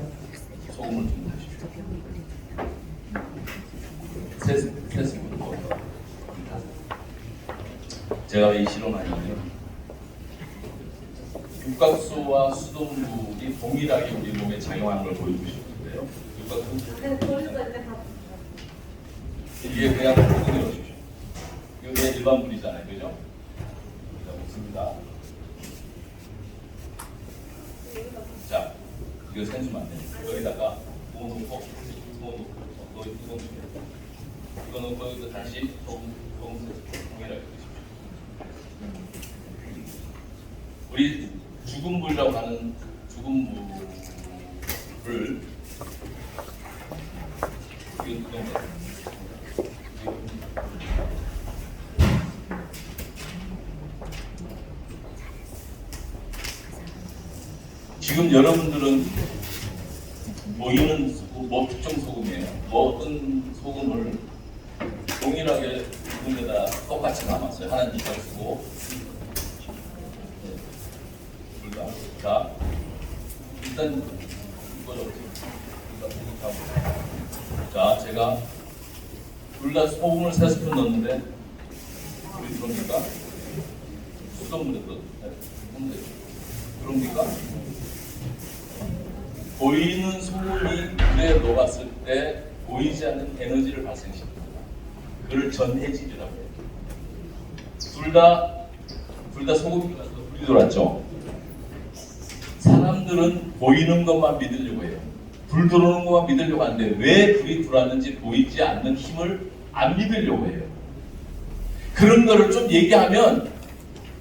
소금을 좀 넣으십시오. 세스분 넣어서 제가 왜 이 실험하냐면 육각수와 수돗물이 동일하게 우리 몸에 작용하는 걸 보여주고 싶은데요. 육각수 이게 그냥 소금을 넣으십시오. 이게 그냥 일반 물이잖아요, 그죠? 자, 먹습니다. 자, 이거 생수만 돼. 여기다가 뭐 넣고, 이거 넣고 여기서 다시 소금 동일하게 넣으십시오. 우리 죽은 물이라고 하는 죽은 물을 지금 여러분들은 보이는 뭐 특정 소금이에요. 뭐 어떤 소금을 동일하게 두 군데다 똑같이 남았어요. 하나는 이걸 쓰고 둘 다. 자, 일단 이걸 어떻게 자, 제가 둘 다 소금을 3스푼 넣었는데 우리 들어옵니까? 수돗물에 넣었는데 들어옵니까? 보이는 소금이 물에 녹았을 때 보이지 않는 에너지를 발생시킵니다. 그걸 전해질이라고 해요. 둘 다 소금이 들어가서 불이 돌았죠. 사람들은 보이는 것만 믿으려고 해요. 불 들어오는 것만 믿으려고 하는데 왜 불이 들어왔는지 보이지 않는 힘을 안 믿으려고 해요. 그런 거를 좀 얘기하면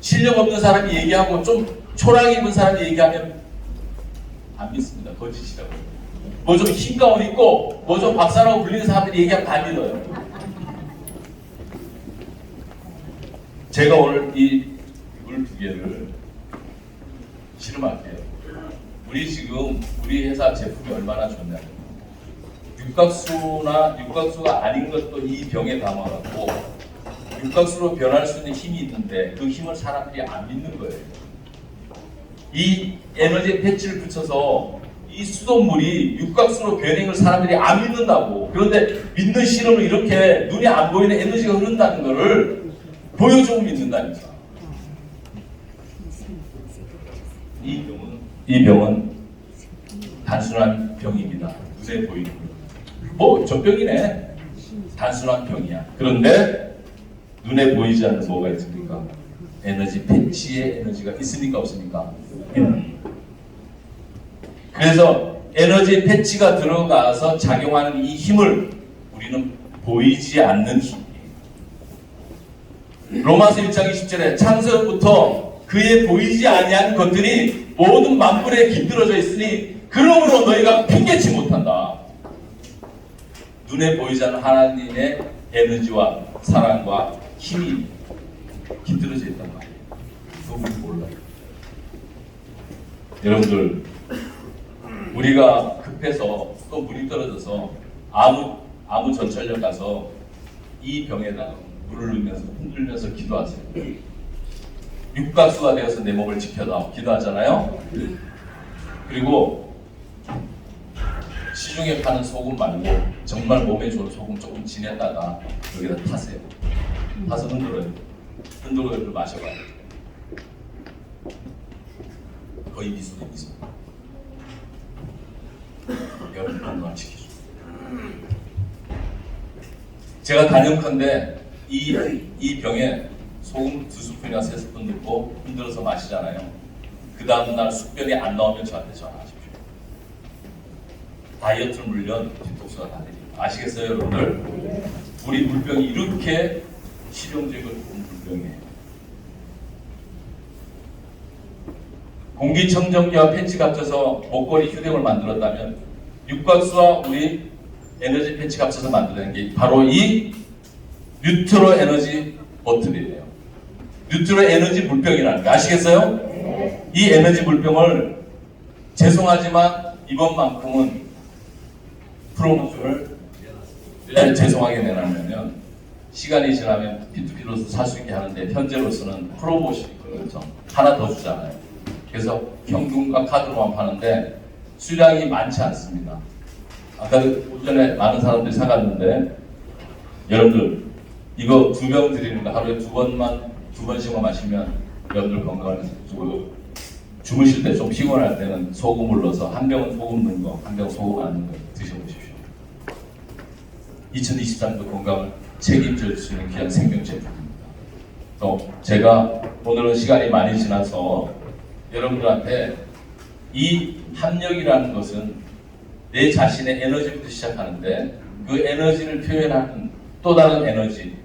실력 없는 사람이 얘기하고 좀 초라하게 입은 사람이 얘기하면 안 믿습니다. 거짓이라고. 뭐 좀 힘가운 있고 뭐 좀 박사라고 불리는 사람들이 얘기하면 다 믿어요. 제가 오늘 이 물 2개를 실험할게요. 우리 회사 제품이 얼마나 좋냐면 육각수가 아닌 것도 이 병에 담아갖고 육각수로 변할 수 있는 힘이 있는데 그 힘을 사람들이 안 믿는 거예요. 이 에너지 패치를 붙여서 이 수돗물이 육각수로 변하는 걸 사람들이 안 믿는다고. 그런데 믿는 실험을 이렇게 눈에 안 보이는 에너지가 흐른다는 것을 보여주고 믿는다니까. 이 병은 단순한 병입니다. 눈에 보이는 뭐 전병이네. 단순한 병이야. 그런데 눈에 보이지 않는 뭐가 있습니까? 에너지 패치의 에너지가 있습니까? 없습니까? 그래서 에너지 패치가 들어가서 작용하는 이 힘을 우리는 보이지 않는 힘이에요. 로마서 1장 20절에 창세부터 그의 보이지 아니한 것들이 모든 만물에 깃들어져 있으니 그러므로 너희가 핑계치 못한다. 눈에 보이지 않는 하나님의 에너지와 사랑과 힘이 깃들어져 있단 말이에요. 그거 우리 몰라요. 여러분들, 우리가 급해서 또 물이 떨어져서 아무 전철역 가서 이 병에다가 물을 넣으면서 흔들면서 기도하세요. 육각수가 되어서 내 몸을 지켜다 기도하잖아요. 그리고 시중에 파는 소금 말고 정말 몸에 좋은 소금 조금 지냈다가 여기다 타세요. 타서 흔들어요. 흔들고 이렇게 마셔봐요. 거의 미소네 미소. 여러분 건강 지켜줘. 제가 단연컨대 이 병에 소금 2스푼이나 3스푼 넣고 흔들어서 마시잖아요. 그 다음날 숙변이 안 나오면 저한테 전화하십시오. 다이어트 물련 디톡스가 다 됩니다. 아시겠어요, 여러분들? 우리 물병이 이렇게 실용적이고 좋은 물병이에요. 공기청정기와 패치가 합쳐서 목걸이 휴대용을 만들었다면 육각수와 우리 에너지 패치가 합쳐서 만들어낸 게 바로 이 뉴트로 에너지 버틀이에요. 뉴트로 에너지 물병이라는 거 아시겠어요? 네. 이 에너지 물병을 죄송하지만 이번만큼은 프로모션을 왜 죄송하게 내놨냐면 시간이 지나면 P2P로서 살 수 있게 하는데 현재로서는 프로모션이 그렇죠. 하나 더 주잖아요. 그래서 현금과 카드로만 파는데 수량이 많지 않습니다. 아까 오전에 많은 사람들이 사갔는데 여러분들 이거 2병 드리는 거 하루에 2번씩만 마시면 여러분들 건강을 주무실 때 좀 피곤할 때는 소금을 넣어서 한 병은 소금 넣은 거, 한 병은 소금 안 넣은 거 드셔보십시오. 2023년도 건강을 책임질 수 있는 귀한 생명 제품입니다. 또 제가 오늘은 시간이 많이 지나서 여러분들한테 이 합력이라는 것은 내 자신의 에너지부터 시작하는데 그 에너지를 표현하는 또 다른 에너지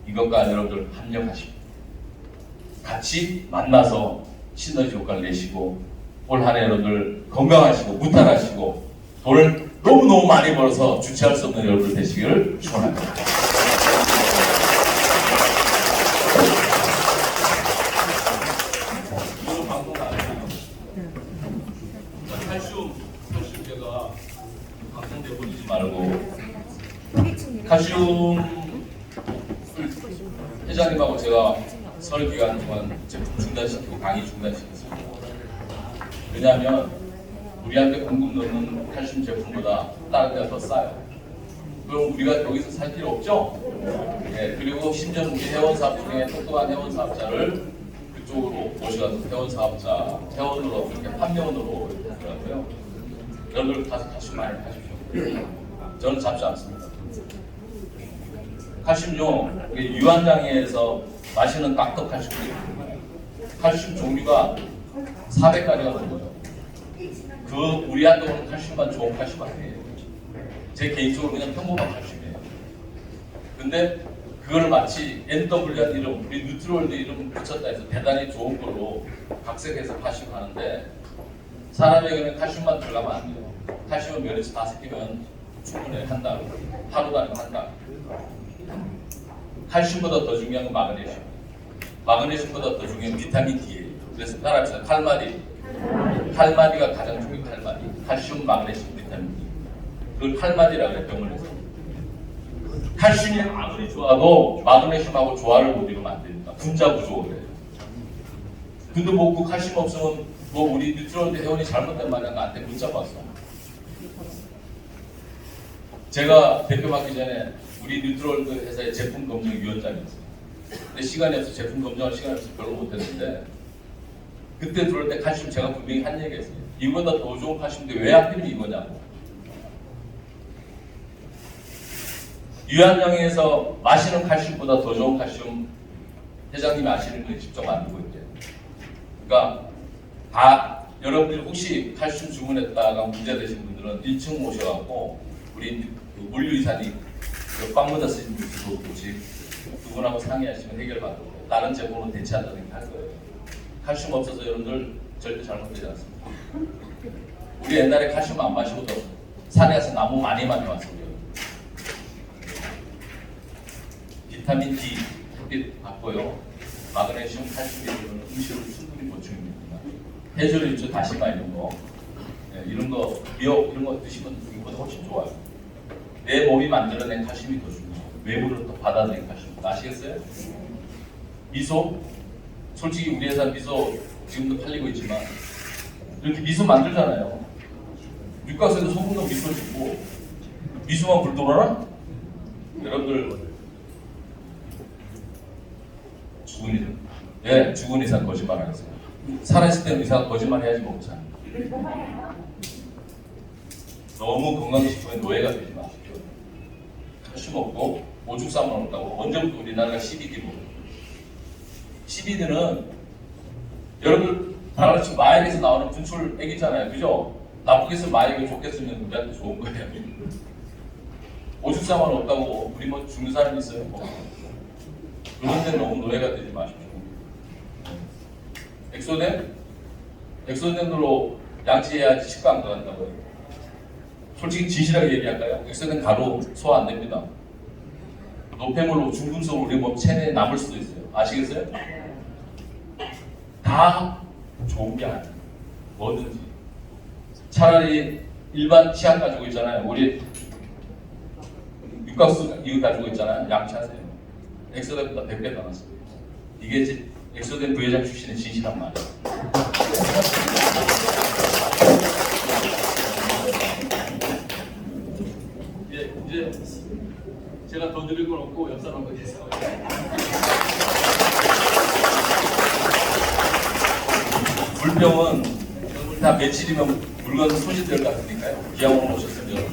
이것과 여러분들 합력하시고 같이 만나서 시너지 효과를 내시고 올 한 해 여러분들 건강하시고 무탈하시고 돈을 너무너무 많이 벌어서 주체할 수 없는 여러분들 되시기를 축원합니다. 이거 방송 안 해요. 칼슘 제가 방송 칼슘 회장님하고 제가 설 기간 동안 제품 중단시키고 강의 중단시켰습니다. 왜냐하면 우리한테 공급 넣는 칼슘 제품보다 다른 데가 더 싸요. 그럼 우리가 여기서 살 필요 없죠? 네, 그리고 심지어 우리 회원 사업 중에 똑똑한 회원 사업자를 그쪽으로 모셔가서 회원으로 이렇게 판매원으로 이렇게 하더라고요. 여러분들 가서 칼슘 많이 하십시오. 저는 잡지 않습니다. 칼슘요, 유한장애에서 마시는 닥터 칼슘이 칼슘 종류가 400가지가 넘어요. 그 우리한테 오는 칼슘만 좋은 칼슘 아니에요. 제 개인적으로 그냥 평범한 칼슘이에요. 근데 그걸 마치 NW한 이름, 우리 뉴트롤드 이름 붙였다 해서 대단히 좋은 걸로 각색해서 칼슘하는데 사람에게는 칼슘만 들어가면 안 돼요. 칼슘은 면에서 다 새끼면 충분히 한다. 하루 단위 한다. 칼슘보다 더 중요한 건 마그네슘. 마그네슘보다 더 중요한 비타민 D예요. 그래서 따라합시다. 칼마디가 가장 중요해요. 칼마디. 칼슘, 마그네슘, 비타민 D. 그걸 칼마디라고 해요. 병원에서. 칼슘이 아무리 좋아도 마그네슘하고 조화를 못 이루면 안 됩니다. 분자 구조가 그래요. 근데 뭐 그 칼슘 없으면 뭐 우리 뉴트럴드 회원이 잘못된 말이야. 나한테 문자 왔어. 제가 대표 맡기 전에 우리 뉴트럴드 회사의 제품 검증 위원장이었어요. 근데 시간이 없어 제품 검증할 시간이 없어 별로 못했는데 그때 들어올 때 칼슘 제가 분명히 한 얘기했어요. 이거보다 더 좋은 칼슘인데 왜 하필이면 이거냐고. 유한양에서 마시는 칼슘보다 더 좋은 칼슘 회장님이 아시는 분이 직접 만들고 있대요. 그러니까 여러분들이 혹시 칼슘 주문했다가 문제되신 분들은 1층 모셔갖고 우리 물류이사님 빵 묻어 쓰신 분도 혹시 두 분하고 상의하시면 해결받고 다른 제품으로 대체한다는 게 할 거예요. 칼슘 없어서 여러분들 절대 잘못되지 않습니다. 우리 옛날에 칼슘 안 마시고도 산에 가서 나무 많이 왔어요. 비타민 D 햇빛 받고요. 마그네슘, 칼슘이 들어오는 음식을 충분히 보충입니다. 해조류주, 다시마 이런 거, 이런 거, 미역 이런 거 드시면 이거보다 훨씬 좋아요. 내 몸이 만들어낸 칼슘이 더 중요해요. 외부로부터 받아들인 칼슘. 아시겠어요? 미소? 솔직히 우리 회사 미소 지금도 팔리고 있지만 이렇게 미소 만들잖아요. 육각에도 소금 넣은 미소 짓고 미소만 불도러나? 여러분들 죽은 이상 거짓말 안 했어요. 살아있을 때는 이상 거짓말 해야지 먹자. 너무 건강식품의 노예가 되지 마십시오. 칼슘 없고 오죽삼은 없다고 언제부터 우리나라가 CBD 먹어요. CBD는 여러분 다 그렇지 마약에서 나오는 분출 액이잖아요. 그죠? 나쁘게 쓰면 마약이 좋게 쓰면 우리한테 좋은 거예요. 오죽삼은 없다고 우리 뭐 죽는 사람이 있어요. 뭐. 그런 데는 너무 노예가 되지 마십시오. 엑소덴으로 양치해야지 치과 안 들어간다고요. 솔직히 진실하게 얘기할까요? 엑소덴 가루 소화 안 됩니다. 노폐물로 중금속 우리 몸 체내에 남을 수도 있어요. 아시겠어요? 다 좋은 게 아니에요. 뭐든지. 차라리 일반 치약 가지고 있잖아요. 우리 육각수 이거 가지고 있잖아요. 양치하세요. 엑소덴보다 100배 더 많습니다. 이게 엑소덴 부회장 출신의 진실한 말이에요. 이제 제가 더 드릴 건 없고 옆 사람과 계세요. 물병은 다 며칠이면 물건 소진될 것 같으니까요. 기왕으로 오셨으면